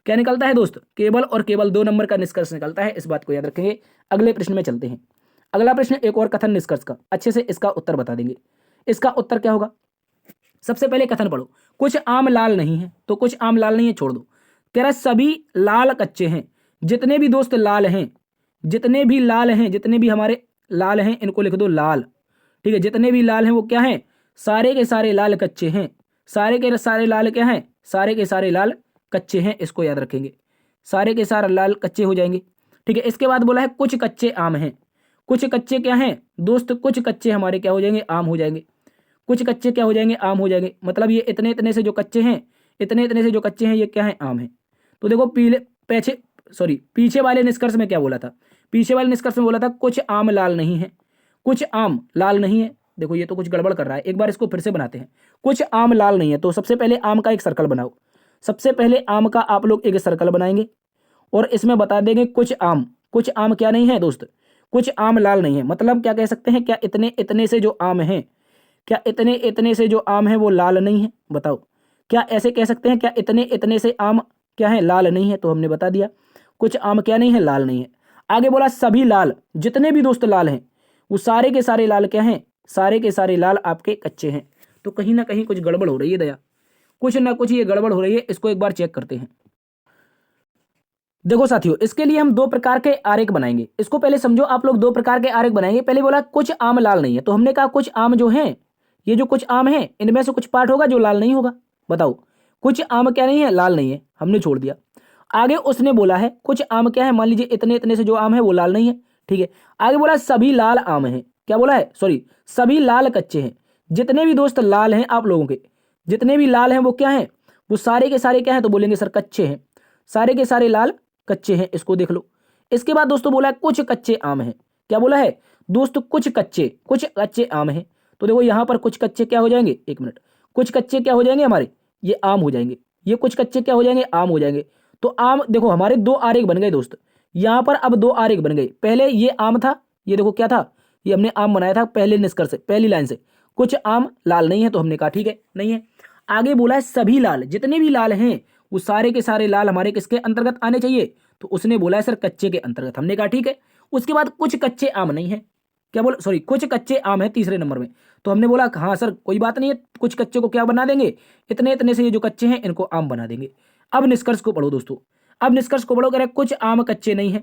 क्या निकलता है दोस्त? केवल और केवल 2 नंबर का निष्कर्ष निकलता है, इस बात को याद रखेंगे। अगले प्रश्न में चलते हैं। अगला प्रश्न एक और कथन निष्कर्ष का, अच्छे से इसका उत्तर बता देंगे। इसका उत्तर क्या होगा? सबसे पहले कथन पढ़ो, कुछ आम लाल नहीं है। तो कुछ आम लाल नहीं है छोड़ दो। कह रहा सभी लाल कच्चे हैं। जितने भी दोस्त लाल हैं, जितने भी लाल हैं, जितने भी हमारे लाल हैं, इनको लिख दो लाल, ठीक है। जितने भी लाल हैं वो क्या हैं? सारे के सारे लाल कच्चे हैं। सारे के सारे लाल क्या हैं? सारे के सारे लाल कच्चे हैं, इसको याद रखेंगे। सारे के सारे लाल कच्चे हो जाएंगे, ठीक है। इसके बाद बोला है कुछ कच्चे आम हैं। कुछ कच्चे क्या हैं दोस्त? कुछ कच्चे हमारे क्या हो जाएंगे? आम हो जाएंगे। कुछ कच्चे क्या हो जाएंगे? आम हो जाएंगे। मतलब ये इतने इतने से जो कच्चे हैं, इतने इतने से जो कच्चे हैं, ये क्या है? आम है। तो देखो पीछे वाले निष्कर्ष में क्या बोला था? पीछे वाले निष्कर्ष में बोला था कुछ आम लाल नहीं है। कुछ आम लाल नहीं है। देखो ये तो कुछ गड़बड़ कर रहा है, एक बार इसको फिर से बनाते हैं। कुछ आम लाल नहीं है, तो सबसे पहले आम का एक सर्कल बनाओ। सबसे पहले आम का आप लोग एक सर्कल बनाएंगे और इसमें बता देंगे कुछ आम क्या नहीं है दोस्त? कुछ आम लाल नहीं है। मतलब क्या कह सकते हैं? क्या इतने इतने से जो आम हैं, क्या इतने इतने से जो आम है वो लाल नहीं है? बताओ क्या ऐसे कह सकते हैं? क्या इतने इतने से आम क्या है? लाल नहीं है। तो हमने बता दिया कुछ आम क्या नहीं है? लाल नहीं है। आगे बोला सभी लाल, जितने भी दोस्त लाल हैं वो सारे के सारे लाल क्या हैं? सारे के सारे लाल आपके कच्चे हैं। तो कहीं ना कहीं कुछ गड़बड़ हो रही है दया, कुछ ना कुछ ये गड़बड़ हो रही है। इसको एक बार चेक करते हैं। देखो साथियों, इसके लिए हम 2 प्रकार के आरेख बनाएंगे। इसको पहले समझो आप लोग, 2 प्रकार के आरेख बनाएंगे। पहले बोला कुछ आम लाल नहीं है, तो हमने कहा कुछ आम जो हैं, ये जो कुछ आम हैं, इनमें से कुछ पार्ट होगा जो लाल नहीं होगा। बताओ कुछ आम क्या नहीं है? लाल नहीं है, हमने छोड़ दिया। आगे उसने बोला है कुछ आम क्या है? मान लीजिए इतने इतने से जो आम है वो लाल नहीं है, ठीक है। आगे बोला सभी लाल आम हैं। क्या बोला है? सॉरी, सभी लाल कच्चे हैं। जितने भी दोस्त लाल हैं आप लोगों के, जितने भी लाल हैं वो क्या हैं? वो सारे के सारे क्या हैं? तो बोलेंगे सर कच्चे हैं। सारे के सारे लाल कच्चे हैं, इसको देख लो। इसके बाद दोस्तों बोला है कुछ कच्चे आम हैं। क्या बोला है दोस्तों, कुछ कच्चे आम हैं। तो देखो यहाँ पर कुछ कच्चे क्या हो जाएंगे, एक मिनट, कुछ कच्चे क्या हो जाएंगे हमारे, ये आम हो जाएंगे। ये कुछ कच्चे क्या हो जाएंगे, आम हो जाएंगे। तो आम देखो हमारे दो आरेख बन गए दोस्त, यहाँ पर अब दो आरेख बन गए। पहले ये आम था, ये देखो क्या था, ये हमने आम बनाया था पहले निष्कर्ष से, पहली लाइन से। कुछ आम लाल नहीं है तो हमने कहा ठीक है नहीं है। आगे बोला है सभी लाल, जितने भी लाल हैं वो सारे के सारे लाल हमारे किसके अंतर्गत आने चाहिए, तो उसने बोला है सर कच्चे के अंतर्गत। हमने कहा ठीक है। उसके बाद कुछ कच्चे आम नहीं है, क्या बोला, सॉरी, कुछ कच्चे आम है तीसरे नंबर में। तो हमने बोला हाँ सर कोई बात नहीं है, कुछ कच्चे को क्या बना देंगे, इतने इतने से ये जो कच्चे हैं इनको आम बना देंगे। अब निष्कर्ष को पढ़ो दोस्तों, अब निष्कर्ष को पढ़ो, कह रहे हैं कुछ आम कच्चे नहीं है,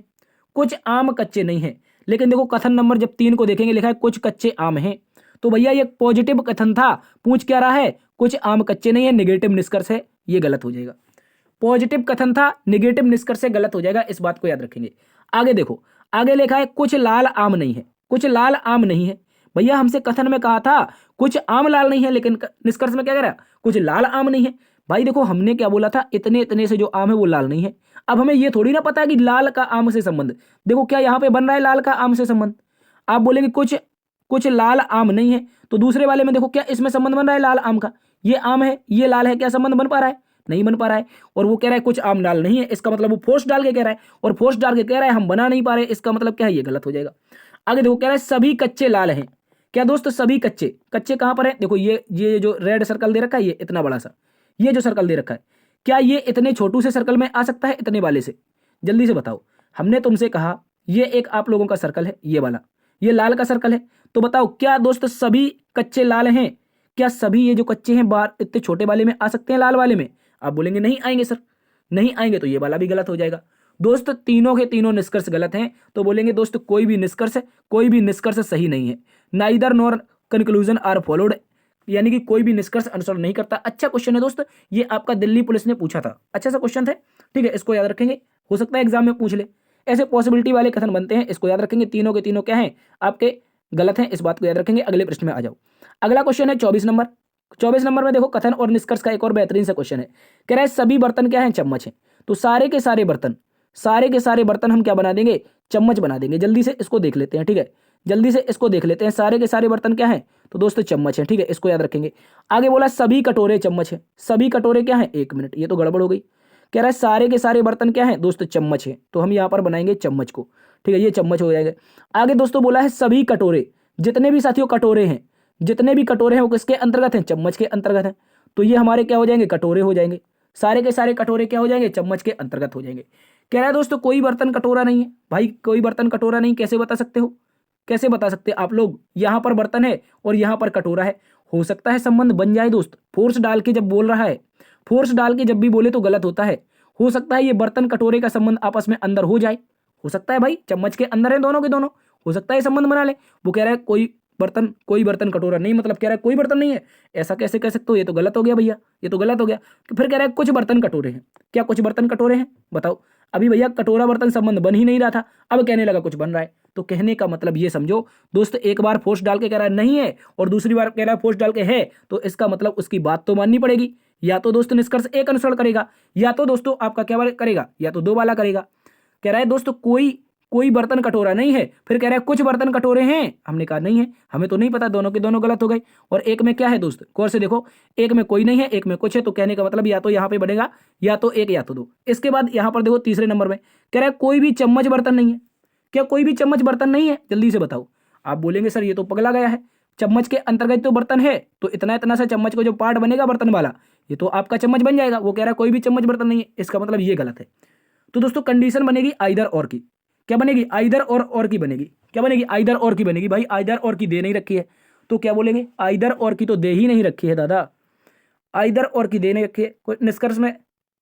कुछ आम कच्चे नहीं है। लेकिन देखो कथन नंबर जब 3 को देखेंगे लिखा है कुछ कच्चे आम हैं, तो भैया ये पॉजिटिव कथन था, पूछ क्या रहा है, कुछ आम कच्चे नहीं है, नेगेटिव निष्कर्ष है, ये गलत हो जाएगा। पॉजिटिव कथन था, नेगेटिव निष्कर्ष से गलत हो जाएगा, इस बात को याद रखेंगे। आगे देखो, आगे लिखा है कुछ लाल आम नहीं है, कुछ लाल आम नहीं है। भैया हमसे कथन में कहा था कुछ आम लाल नहीं है, लेकिन निष्कर्ष में क्या कह रहा है, कुछ लाल आम नहीं है। भाई देखो हमने क्या बोला था, इतने इतने से जो आम है वो लाल नहीं है। अब हमें ये थोड़ी ना पता है कि लाल का आम से संबंध, देखो क्या यहाँ पे बन रहा है लाल का आम से संबंध। आप बोलेंगे कुछ कुछ लाल आम नहीं है, तो दूसरे वाले में देखो क्या इसमें संबंध बन रहा है लाल आम का, ये आम है ये लाल है, क्या संबंध बन पा रहा है, नहीं बन पा रहा है। और वो कह रहा है कुछ आम लाल नहीं है, इसका मतलब वो फोर्स डाल के कह रहा है, और फोर्स डाल के कह रहा है हम बना नहीं पा रहे, इसका मतलब क्या है, ये गलत हो जाएगा। आगे देखो कह रहा है सभी कच्चे लाल हैं। क्या दोस्त सभी कच्चे, कच्चे कहां पर है, देखो ये जो रेड सर्कल दे रखा है, ये इतना बड़ा सा ये जो सर्कल दे रखा है, क्या ये इतने छोटू से सर्कल में आ सकता है, इतने वाले से, जल्दी से बताओ। हमने तुमसे कहा ये एक आप लोगों का सर्कल है, ये वाला, ये लाल का सर्कल है, तो बताओ क्या दोस्त सभी कच्चे लाल हैं, क्या सभी ये जो कच्चे हैं बाहर इतने छोटे वाले में आ सकते हैं, लाल वाले में। आप बोलेंगे नहीं आएंगे सर, नहीं आएंगे, तो ये वाला भी गलत हो जाएगा। दोस्त तीनों के तीनों निष्कर्ष गलत हैं, तो बोलेंगे दोस्त कोई भी निष्कर्ष सही नहीं है। Neither nor conclusion are followed, यानी कि कोई भी निष्कर्ष अनुसरण नहीं करता। अच्छा क्वेश्चन है दोस्त, ये आपका दिल्ली पुलिस ने पूछा था, अच्छा सा क्वेश्चन था, ठीक है, इसको याद रखेंगे, हो सकता है एग्जाम में पूछ ले। ऐसे पॉसिबिलिटी वाले कथन बनते हैं, इसको याद रखेंगे, तीनों के तीनों क्या हैं आपके गलत हैं, इस बात को याद रखेंगे। अगले प्रश्न में आ जाओ। अगला क्वेश्चन है 24 नंबर। 24 नंबर में देखो कथन और निष्कर्ष का एक और बेहतरीन सा क्वेश्चन है। कह रहा है सभी बर्तन क्या है, चम्मच है। तो सारे के सारे बर्तन हम क्या बना देंगे, चम्मच बना देंगे। जल्दी से इसको देख लेते हैं, ठीक है, जल्दी से इसको देख लेते हैं। सारे के सारे बर्तन क्या है, तो दोस्तों चम्मच है, ठीक है, इसको याद रखेंगे। आगे बोला सभी कटोरे चम्मच है, सभी कटोरे क्या है, एक मिनट ये तो गड़बड़ हो गई। कह रहा है सारे के सारे बर्तन क्या है दोस्तों, चम्मच है, तो हम यहाँ पर बनाएंगे चम्मच को, ठीक है, ये चम्मच हो जाएगा। आगे दोस्तों बोला है सभी कटोरे, जितने भी साथियों कटोरे हैं, जितने भी कटोरे हैं वो किसके अंतर्गत हैं, चम्मच के अंतर्गत हैं, तो ये हमारे क्या हो जाएंगे, कटोरे हो जाएंगे। सारे के सारे कटोरे क्या हो जाएंगे, चम्मच के अंतर्गत हो जाएंगे। कह रहा है दोस्तों कोई बर्तन कटोरा नहीं है। भाई कोई बर्तन कटोरा नहीं कैसे बता सकते हो, कैसे बता सकते आप लोग, यहाँ पर बर्तन है और यहाँ पर कटोरा है, हो सकता है संबंध बन जाए दोस्त। फोर्स डाल के जब बोल रहा है, फोर्स डाल के जब भी बोले तो गलत होता है। हो सकता है ये बर्तन कटोरे का संबंध आपस में अंदर हो जाए, हो सकता है भाई चम्मच के अंदर है दोनों के दोनों, हो सकता है संबंध बना ले। वो कह रहा है कोई बर्तन कटोरा नहीं, मतलब कह रहा है कोई बर्तन नहीं है, ऐसा कैसे कह सकते हो, ये तो गलत हो गया भैया, ये तो गलत हो गया। तो फिर कह रहा है कुछ बर्तन कटोरे हैं। क्या कुछ बर्तन कटोरे हैं, बताओ। अभी भैया कटोरा बर्तन संबंध बन ही नहीं रहा था, अब कहने लगा कुछ बन रहा है। तो कहने का मतलब ये समझो दोस्त, एक बार फोर्स डाल के कह रहा है नहीं है और दूसरी बार कह रहा है फोर्स डाल के है, तो इसका मतलब उसकी बात तो माननी पड़ेगी। या तो दोस्त निष्कर्ष एक अनुसरण करेगा, या तो दोस्तों आपका क्या करेगा, या तो दो वाला करेगा। कह रहा है दोस्तों कोई बर्तन कटोरा नहीं है, फिर कह रहा है कुछ बर्तन कटोरे हैं, हमने कहा नहीं है, हमें तो नहीं पता, दोनों के दोनों गलत हो गए। और एक में क्या है दोस्त, गौर से देखो, एक में कोई नहीं है, एक में कुछ है, तो कहने का मतलब या तो यहाँ पे बनेगा या तो एक या तो दो। इसके बाद यहाँ पर देखो तीसरे नंबर में कह रहा है कोई भी चम्मच बर्तन नहीं है। क्या कोई भी चम्मच बर्तन नहीं है, जल्दी से बताओ। आप बोलेंगे सर ये तो पगला गया है, चम्मच के अंतर्गत तो बर्तन है, तो इतना इतना सा चम्मच को जो पार्ट बनेगा बर्तन वाला, ये तो आपका चम्मच बन जाएगा। वो कह रहा है कोई भी चम्मच बर्तन नहीं है, इसका मतलब ये गलत है। तो दोस्तों कंडीशन बनेगी आइदर और की, क्या बनेगी, आइदर और की बनेगी। क्या बनेगी, आइदर और की बनेगी। भाई आइदर और की दे नहीं रखी है, तो क्या बोलेंगे, आइदर और की तो दे ही नहीं रखी है दादा, आइदर और की दे नहीं रखी है। कोई निष्कर्ष में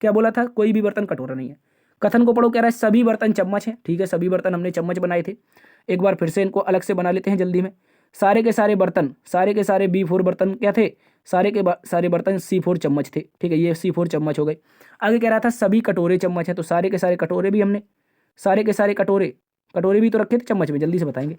क्या बोला था, कोई भी बर्तन कटोरा नहीं है। कथन को पढ़ो, कह रहा है सभी बर्तन चम्मच हैं, ठीक है, सभी बर्तन हमने चम्मच बनाए थे। एक बार फिर से इनको अलग से बना लेते हैं जल्दी में। सारे के सारे B4 बर्तन क्या थे, सारे बर्तन C4 चम्मच थे, ठीक है, ये C4 चम्मच हो गए। आगे कह रहा था सभी कटोरे चम्मच हैं, तो सारे के सारे कटोरे भी हमने, सारे के सारे कटोरे भी तो रखे थे चम्मच में, जल्दी से बताएंगे।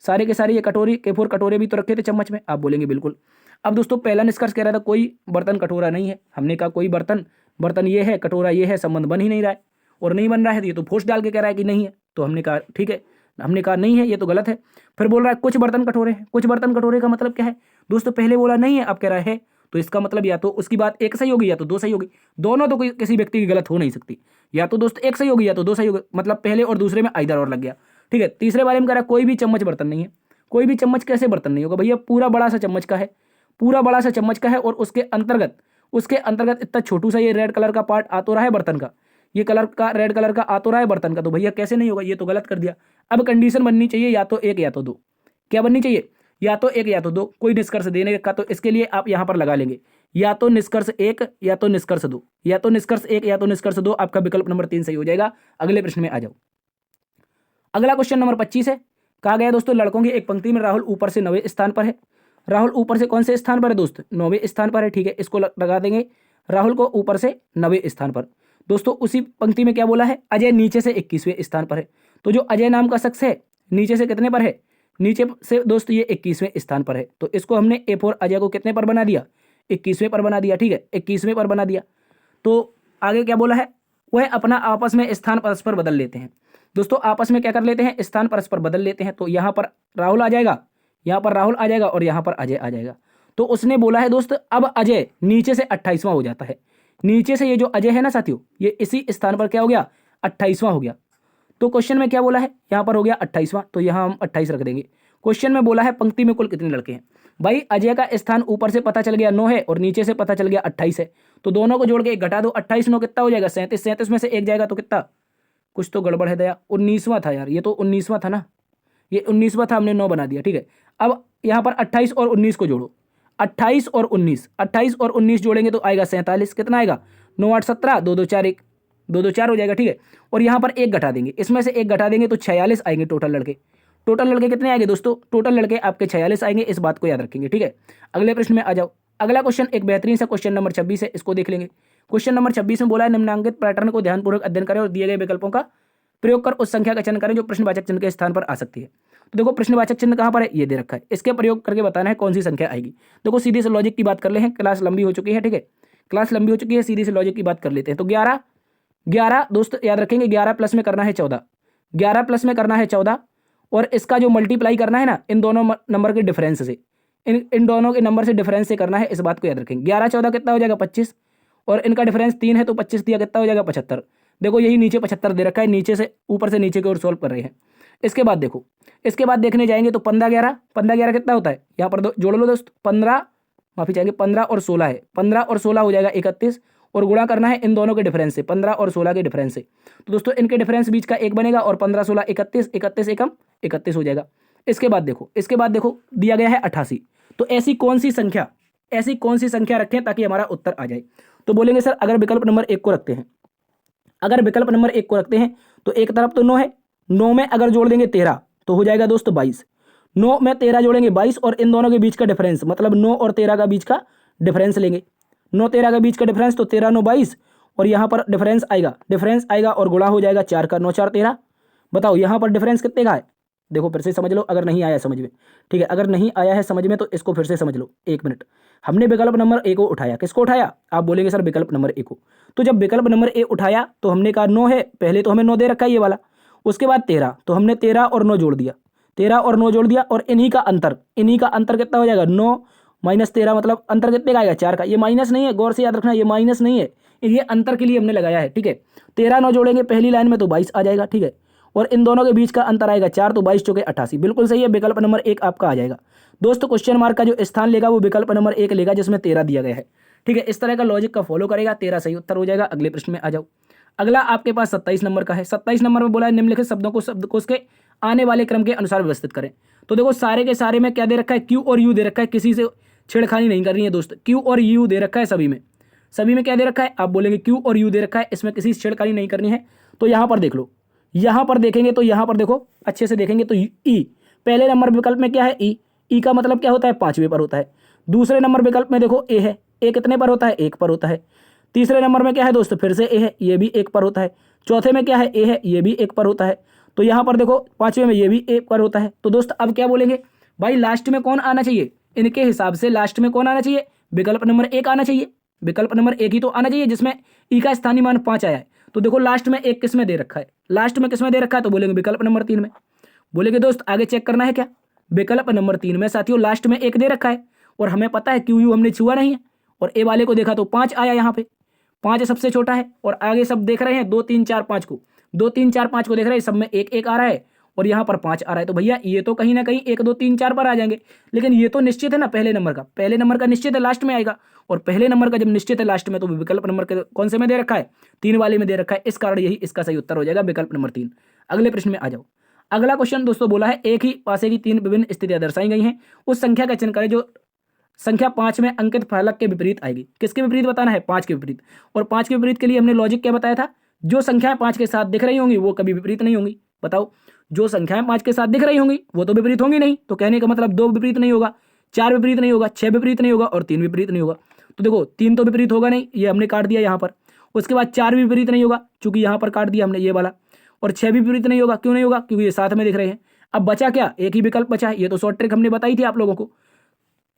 सारे के सारे ये K4 कटोरे भी तो रखे थे चम्मच में, आप बोलेंगे बिल्कुल। अब दोस्तों पहला निष्कर्ष कह रहा था कोई बर्तन कटोरा नहीं है, हमने कहा कोई बर्तन ये है, कटोरा ये है, संबंध बन ही नहीं रहा है और नहीं बन रहा है, तो ये तो फोर्स डाल के कह रहा है कि नहीं है, तो हमने कहा ठीक है, हमने कहा नहीं है, ये तो गलत है। फिर बोल रहा है कुछ बर्तन कटोरे हैं। कुछ बर्तन कटोरे का मतलब क्या है दोस्तों, पहले बोला नहीं है, अब कह रहा है, तो इसका मतलब या तो उसकी बात एक सही होगी या तो दो सही होगी। दोनों तो कोई किसी व्यक्ति की गलत हो नहीं सकती, या तो दोस्त एक सही होगी या तो दो सही होगी, मतलब पहले और दूसरे में आइदर और लग गया। ठीक है, तीसरे बारे में कह रहा है कोई भी चम्मच बर्तन नहीं है। कोई भी चम्मच कैसे बर्तन नहीं होगा भैया, पूरा बड़ा सा चम्मच का है, पूरा बड़ा सा चम्मच का है, और उसके अंतर्गत इतना छोटू सा ये रेड कलर का पार्ट आ तो रहा है बर्तन का, ये कलर का रेड कलर का आ तो रहा है बर्तन का, तो भैया कैसे नहीं होगा, ये तो गलत कर दिया। अब कंडीशन बननी चाहिए या तो एक या तो दो। क्या बननी चाहिए, या तो एक या तो दो। कोई निष्कर्ष देने का तो इसके लिए आप यहां पर लगा लेंगे या तो निष्कर्ष एक या तो निष्कर्ष दो, या तो निष्कर्ष एक या तो निष्कर्ष दो। आपका विकल्प नंबर 3 सही हो जाएगा। अगले प्रश्न में आ जाओ। अगला क्वेश्चन नंबर 25 है। कहा गया दोस्तों, लड़कों की एक पंक्ति में राहुल ऊपर से 9वें स्थान पर है। राहुल ऊपर से कौन से स्थान पर है दोस्त, 9वें स्थान पर है। ठीक है, इसको लगा देंगे राहुल को ऊपर से 9वें स्थान पर। दोस्तों उसी पंक्ति में क्या बोला है, अजय नीचे से 21वें स्थान पर है। तो जो अजय नाम का शख्स है नीचे से कितने पर है, नीचे से दोस्त ये 21वें स्थान पर है। तो इसको हमने A4 अजय को कितने पर बना दिया, 21वें पर बना दिया। ठीक है, 21वें पर बना दिया। तो आगे क्या बोला है, वह अपना आपस में स्थान परस्पर बदल लेते हैं। दोस्तों आपस में क्या कर लेते हैं, स्थान परस्पर बदल लेते हैं। तो यहाँ पर राहुल आ जाएगा, यहाँ पर राहुल आ जाएगा और यहाँ पर अजय आ जाएगा। तो उसने बोला है दोस्त, अब अजय नीचे से 28वां हो जाता है। नीचे से ये जो अजय है ना साथियों, ये इसी स्थान पर क्या हो गया, 28वां हो गया। तो क्वेश्चन में क्या बोला है, यहाँ पर हो गया 28वां, तो यहाँ हम 28 रख देंगे। क्वेश्चन में बोला है पंक्ति में कुल कितने लड़के हैं। भाई अजय का स्थान ऊपर से पता चल गया 9 है और नीचे से पता चल गया 28 है। तो दोनों को जोड़ के एक घटा दो, 28 9 कितना हो जाएगा, 37। 37 में से एक जाएगा तो कितना, कुछ तो गड़बड़ है दया, 19वां था यार, ये तो 19वां था ना, ये 19वां था, हमने 9 बना दिया। ठीक है, अब यहाँ पर 28 और 19 को जोड़ो, 28 और 19, 28 और 19 जोड़ेंगे तो आएगा 47। कितना आएगा, 9 8 17, 2 2 4 1, 2 2 4 हो जाएगा। ठीक है, और यहाँ पर एक घटा देंगे, इसमें से एक घटा देंगे तो 46 आएंगे टोटल लड़के। टोटल लड़के कितने आएंगे दोस्तों, टोटल लड़के आपके 46 आएंगे, इस बात को याद रखेंगे। ठीक है, अगले प्रश्न में आ जाओ। अगला क्वेश्चन एक बेहतरीन सा क्वेश्चन नंबर 26 है, इसको देख लेंगे। क्वेश्चन नंबर 26 में बोला है, निम्नांकित पैटर्न को ध्यानपूर्वक अध्ययन करें और दिए गए विकल्पों का प्रयोग कर उस संख्या का चयन करें जो प्रश्नवाचक चिन्ह के स्थान पर आ सकती है। तो देखो प्रश्नवाचक चिन्ह कहाँ पर है, ये दे रखा है, इसके प्रयोग करके बताना है कौन सी संख्या आएगी। देखो सीधे से लॉजिक की बात कर ले हैं, क्लास लंबी हो चुकी है। ठीक है, क्लास लंबी हो चुकी है, सीधे से लॉजिक की बात कर लेते हैं। तो 11 दोस्त याद रखेंगे, 11 प्लस में करना है 14, 11 प्लस में करना है 14, और इसका जो मल्टीप्लाई करना है ना इन दोनों नंबर के डिफरेंस से, इन दोनों के नंबर से डिफरेंस से करना है, इस बात को याद रखेंगे। 11 14 कितना हो जाएगा 25, और इनका डिफरेंस 3 है तो 25 दिया कितना हो जाएगा 75। देखो यही नीचे 75 दे रखा है, नीचे से ऊपर से नीचे की ओर सॉल्व कर रहे हैं। इसके बाद देखो, इसके बाद देखने जाएंगे तो 15 11 कितना होता है, यहाँ पर जोड़ लो दोस्त, 15 माफी चाहेंगे 15 और 16 है, 15 और 16 हो जाएगा 31, और गुणा करना है इन दोनों के डिफरेंस से, 15 और 16 के डिफरेंस से। तो दोस्तों इनके डिफरेंस बीच का एक बनेगा, और 15 16 31, 31 एकम 31 हो जाएगा। इसके बाद देखो दिया गया है 88। तो ऐसी कौन सी संख्या रखें ताकि हमारा उत्तर आ जाए। तो बोलेंगे सर अगर विकल्प नंबर 1 को रखते हैं, तो एक तरफ तो 9 है, 9 में अगर जोड़ देंगे 13 तो हो जाएगा दोस्तों 22, 9 में 13 जोड़ेंगे 22, और इन दोनों के बीच का डिफरेंस मतलब 9 और 13 का बीच का डिफरेंस लेंगे, 9 13 का बीच का डिफरेंस, तो 13 9 22, और यहाँ पर डिफरेंस आएगा और गुणा हो जाएगा 4 का, 9 4 13। बताओ यहाँ पर डिफरेंस कितने का है, देखो फिर से समझ लो अगर नहीं आया समझ में। ठीक है, अगर नहीं आया है समझ में तो इसको फिर से समझ लो, 1 मिनट। हमने विकल्प नंबर ए को उठाया, किसको उठाया, आप बोलेंगे सर विकल्प नंबर ए को। तो जब विकल्प नंबर ए उठाया तो हमने कहा 9 है, पहले तो हमें 9 दे रखा है ये वाला, उसके बाद 13, तो हमने 13 और 9 जोड़ दिया, 13 और 9 जोड़ दिया, और इन्हीं का अंतर कितना हो जाएगा, 9 माइनस 13, मतलब अंतर कितने का आएगा 4 का। ये माइनस नहीं है, गौर से याद रखना, ये माइनस नहीं है, ये अंतर के लिए हमने लगाया है। ठीक है, 13 9 जोड़ेंगे पहली लाइन में तो 22 आ जाएगा। ठीक है, और इन दोनों के बीच का अंतर आएगा 4, तो 22 चौके 88, बिल्कुल सही है, विकल्प नंबर 1 आपका आ जाएगा। दोस्तों क्वेश्चन मार्क का जो स्थान लेगा वो विकल्प नंबर 1 लेगा जिसमें 13 दिया गया है। ठीक है, इस तरह का लॉजिक का फॉलो करेगा, 13 सही उत्तर हो जाएगा। अगले प्रश्न में आ जाओ। अगला आपके पास 27 नंबर का है। 27 नंबर में बोला है निम्नलिखित शब्दों को शब्दकोश के आने वाले क्रम के अनुसार व्यवस्थित करें। तो देखो सारे के सारे में क्या दे रखा है, क्यू और यू दे रखा है, किसी से छेड़खानी नहीं करनी है दोस्त, क्यू और यू दे रखा है सभी में क्या दे रखा है, आप बोलेंगे क्यू और यू दे रखा है, इसमें किसी से छेड़खानी नहीं करनी है। तो यहाँ पर देख लो, यहाँ पर देखेंगे तो यहाँ पर देखो अच्छे से देखेंगे तो ई पहले नंबर विकल्प में क्या है, ई का मतलब क्या होता है, 5वें पर होता है। दूसरे नंबर विकल्प में देखो ए है, ए कितने पर होता है, 1 पर होता है। तीसरे नंबर में क्या है दोस्त, फिर से ए है, ये भी 1 पर होता है। चौथे में क्या है, ए है, ये भी 1 पर होता है। तो यहाँ पर देखो 5वें में ये भी 1 पर होता है। तो दोस्त अब क्या बोलेंगे, भाई लास्ट में कौन आना चाहिए, इनके हिसाब से लास्ट में कौन आना चाहिए, विकल्प नंबर 1 आना चाहिए, विकल्प नंबर 1 ही तो आना चाहिए जिसमें ई का स्थानीय मान 5 आया है। तो देखो लास्ट में एक किस में दे रखा है, लास्ट में किस में दे रखा है, तो बोलेंगे विकल्प नंबर 3 में। बोलेंगे दोस्त आगे चेक करना है क्या, विकल्प नंबर 3 में साथियों लास्ट में एक दे रखा है और हमें पता है क्यू यू हमने छुआ नहीं है और ए वाले को देखा तो 5 आया, यहाँ पे 5 सबसे छोटा है और आगे सब देख रहे हैं 2 3 4 5 को, 2 3 4 5 को देख रहे हैं, सब में एक एक आ रहा है और यहाँ पर 5 आ रहा है। तो भैया ये तो कहीं ना कहीं 1 2 3 4 पर आ जाएंगे, लेकिन ये तो निश्चित है ना पहले नंबर का निश्चित है लास्ट में आएगा और पहले नंबर का जब निश्चित है लास्ट में तो विकल्प नंबर के कौन से में दे रखा है, 3 वाले में दे रखा है, इस कारण यही इसका सही उत्तर हो जाएगा विकल्प नंबर 3। अगले प्रश्न में आ जाओ। अगला क्वेश्चन दोस्तों बोला है एक ही पासे की 3 विभिन्न स्थितियां दर्शाई गई हैं, उस संख्या का चयन करें जो संख्या 5 में अंकित फलक के विपरीत आएगी। किसके विपरीत बताना है, 5 के विपरीत। और 5 के विपरीत के लिए हमने लॉजिक क्या बताया था, जो संख्याएं 5 के साथ दिख रही होंगी वो कभी विपरीत नहीं होंगी। बताओ, जो संख्याएं 5 के साथ दिख रही होंगी वो तो विपरीत होंगी नहीं, तो कहने का मतलब 2 विपरीत नहीं होगा, 4 विपरीत नहीं होगा, 6 विपरीत नहीं होगा और 3 विपरीत नहीं होगा। तो देखो 3 तो विपरीत होगा नहीं, ये हमने काट दिया यहाँ पर। उसके बाद 4 भी विपरीत नहीं होगा, चूंकि यहाँ पर काट दिया हमने ये वाला। और 6 भी विपरीत नहीं होगा, क्यों नहीं होगा, क्योंकि ये साथ में दिख रहे हैं। अब बचा क्या, एक ही विकल्प बचा है। ये तो शॉर्ट ट्रिक हमने बताई थी आप लोगों को,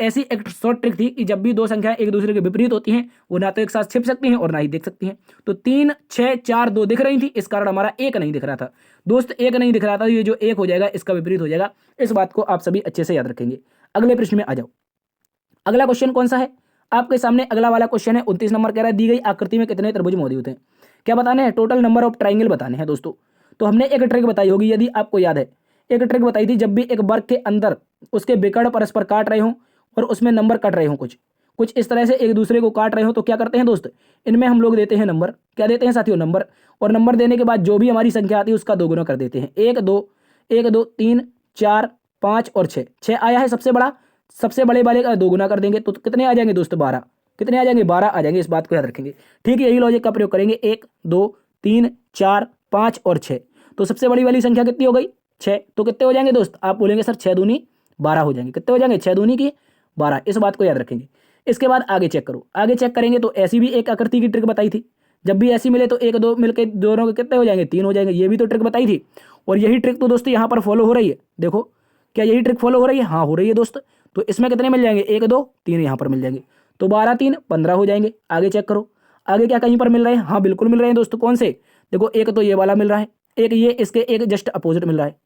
ऐसी एक शॉर्ट ट्रिक थी कि जब भी दो संख्याएं एक दूसरे के विपरीत होती हैं वो ना तो एक साथ छिप सकती हैं और ना ही देख सकती हैं। तो 3 6 4 2 दिख रही थी, इस कारण हमारा एक नहीं दिख रहा था दोस्त, एक नहीं दिख रहा था। ये जो एक हो जाएगा इसका विपरीत हो जाएगा, इस बात को आप सभी अच्छे से याद रखेंगे। अगले प्रश्न में आ जाओ। अगला क्वेश्चन कौन सा है आपके सामने, अगला वाला क्वेश्चन है 29 नंबर, कह रहा है दी गई आकृति में कितने त्रिभुज मौजूद हैं। क्या बताने हैं, टोटल नंबर ऑफ ट्राइंगल बताने हैं दोस्तों। तो हमने एक ट्रिक बताई होगी, यदि आपको याद है, एक ट्रिक बताई थी, जब भी एक वर्ग के अंदर उसके विकर्ण परस्पर काट रहे हों और उसमें नंबर कट रहे हों, कुछ इस तरह से एक दूसरे को काट रहे हो, तो क्या करते हैं दोस्त, इनमें हम लोग देते हैं नंबर। क्या देते हैं साथियों, नंबर। और नंबर देने के बाद जो भी हमारी संख्या आती है उसका दोगुना कर देते हैं। 1 2 3 4 5 और 6, 6 आया है सबसे बड़ा, सबसे बड़े वाले का दोगुना कर देंगे तो कितने आ जाएंगे दोस्त, 12। कितने आ जाएंगे, 12 आ जाएंगे, इस बात को याद रखेंगे। ठीक है, यही लॉजिक का प्रयोग करेंगे। 1 2 3 4 5 और 6, तो सबसे बड़ी वाली संख्या कितनी हो गई, 6। तो कितने हो जाएंगे दोस्त, आप बोलेंगे सर 6 दूनी 12 हो जाएंगे। कितने हो जाएंगे, 6 दूनी की 12, इस बात को याद रखेंगे। इसके बाद आगे चेक करो, आगे चेक करेंगे तो ऐसी भी एक आकृति की ट्रिक बताई थी, जब भी ऐसी मिले तो 1 2 मिलकर दोनों के कितने हो जाएंगे, 3 हो जाएंगे। ये भी तो ट्रिक बताई थी और यही ट्रिक तो दोस्तों यहाँ पर फॉलो हो रही है। देखो क्या यही ट्रिक फॉलो हो रही है, हाँ हो रही है दोस्त। तो इसमें कितने मिल जाएंगे, 1 2 3 यहाँ पर मिल जाएंगे, तो 12 3 15 हो जाएंगे। आगे चेक करो, आगे क्या कहीं पर मिल रहे हैं, हाँ बिल्कुल मिल रहे हैं दोस्तों। कौन से, देखो एक तो ये वाला मिल रहा है, एक ये इसके एक जस्ट अपोजिट मिल रहा है,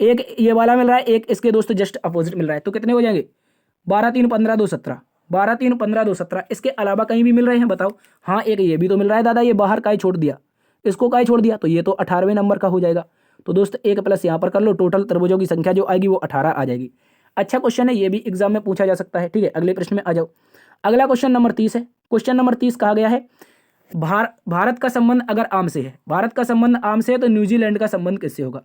एक ये वाला मिल रहा है, एक इसके दोस्तों जस्ट अपोजिट मिल रहा है। तो कितने हो जाएंगे, 12 3 15 2 17, 12 3 15 2 17। इसके अलावा कहीं भी मिल रहे हैं बताओ, हाँ एक ये भी तो मिल रहा है दादा, ये बाहर का ही छोड़ दिया, इसको का ही छोड़ दिया, तो ये तो 18वें नंबर का हो जाएगा। तो दोस्त 1 प्लस यहाँ पर कर लो, टोटल त्रिभुजों की संख्या जो आएगी वो 18 आ जाएगी। अच्छा क्वेश्चन है, ये भी एग्जाम में पूछा जा सकता है। ठीक है, अगले प्रश्न में आ जाओ। अगला क्वेश्चन नंबर 30 है। क्वेश्चन नंबर 30 कहा गया है भारत का संबंध अगर आम से है, भारत का संबंध आम से है तो न्यूजीलैंड का संबंध किससे होगा।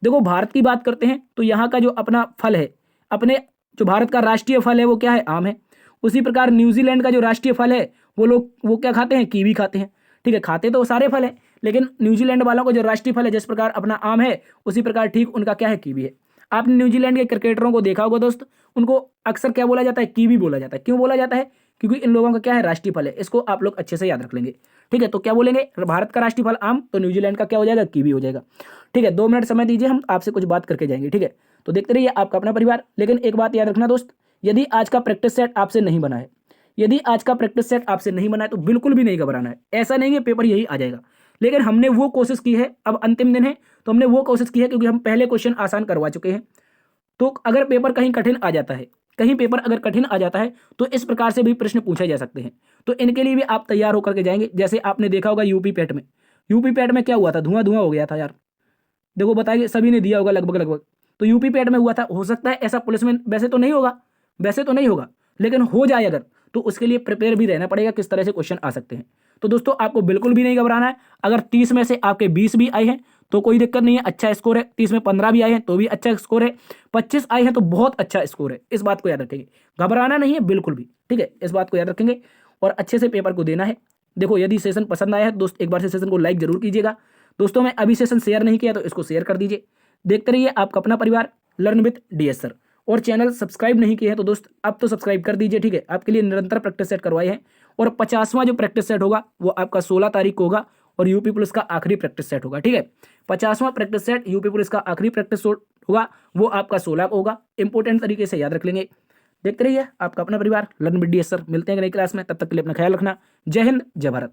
देखो भारत की बात करते हैं तो यहाँ का जो अपना फल है, अपने जो भारत का राष्ट्रीय फल है वो क्या है, आम है। उसी प्रकार न्यूजीलैंड का जो राष्ट्रीय फल है वो क्या खाते हैं, कीवी खाते हैं। ठीक है, खाते तो सारे फल है, लेकिन न्यूजीलैंड वालों का जो राष्ट्रीय फल है, जिस प्रकार अपना आम है उसी प्रकार ठीक उनका क्या है, कीवी है। आपने न्यूजीलैंड के क्रिकेटरों को देखा होगा दोस्त, उनको अक्सर क्या बोला जाता है, कीवी बोला जाता है। क्यों बोला जाता है, क्योंकि इन लोगों का क्या है, राष्ट्रीय फल है। इसको आप लोग अच्छे से याद रख लेंगे। ठीक है, तो क्या बोलेंगे, भारत का राष्ट्रीय फल आम, तो न्यूजीलैंड का क्या हो जाएगा, कीवी हो जाएगा। ठीक है, 2 मिनट समय दीजिए, हम आपसे कुछ बात करके जाएंगे। ठीक है, तो देखते रहिए आपका अपना परिवार। लेकिन एक बात याद रखना दोस्त, यदि आज का प्रैक्टिस सेट आपसे नहीं बना है, यदि आज का प्रैक्टिस सेट आपसे नहीं बना है तो बिल्कुल भी नहीं घबराना है। ऐसा नहीं है पेपर यही आ जाएगा, लेकिन हमने वो कोशिश की है, अब अंतिम दिन है तो हमने वो कोशिश की है, क्योंकि हम पहले क्वेश्चन आसान करवा चुके हैं। तो अगर पेपर कहीं कठिन आ जाता है, कहीं पेपर अगर कठिन आ जाता है तो इस प्रकार से भी प्रश्न पूछे जा सकते हैं। तो इनके लिए भी आप तैयार होकर के जाएंगे। जैसे आपने देखा होगा यूपी पैट में क्या हुआ था, धुआं धुआं हो गया था यार। देखो बताइए, सभी ने दिया होगा लगभग। तो यूपी पैट में हुआ था, हो सकता है ऐसा पुलिस में वैसे तो नहीं होगा, लेकिन हो जाए अगर, तो उसके लिए प्रिपेयर भी रहना पड़ेगा किस तरह से क्वेश्चन आ सकते हैं। तो दोस्तों आपको बिल्कुल भी नहीं घबराना है। अगर 30 में से आपके 20 भी आए हैं तो कोई दिक्कत नहीं है, अच्छा स्कोर है। 30 में 15 भी आए हैं तो भी अच्छा स्कोर है। 25 आए हैं तो बहुत अच्छा स्कोर है, इस बात को याद रखेंगे। घबराना नहीं है बिल्कुल भी, ठीक है, इस बात को याद रखेंगे और अच्छे से पेपर को देना है। देखो यदि सेशन पसंद आया है दोस्त, एक बार से सेशन को लाइक जरूर कीजिएगा। दोस्तों मैं अभी सेशन शेयर नहीं किया तो इसको शेयर कर दीजिए। देखते रहिए आपका अपना परिवार लर्न विद डीएस सर। और चैनल सब्सक्राइब नहीं किए हैं तो दोस्त अब तो सब्सक्राइब कर दीजिए। ठीक है, आपके लिए निरंतर प्रैक्टिस सेट करवाए हैं और 50वां जो प्रैक्टिस सेट होगा वो आपका 16 तारीख को होगा और यूपी पुलिस का आखिरी प्रैक्टिस सेट होगा। ठीक है, 50वां प्रैक्टिस सेट यूपी पुलिस का आखिरी प्रैक्टिस होगा, वो आपका 16 को होगा। इंपॉर्टेंट तरीके से याद रख लेंगे। देखते रहिए आपका अपना परिवार लर्न विद डीएस सर। मिलते हैं नई क्लास में, तब तक के लिए अपना ख्याल रखना। जय हिंद, जय भारत।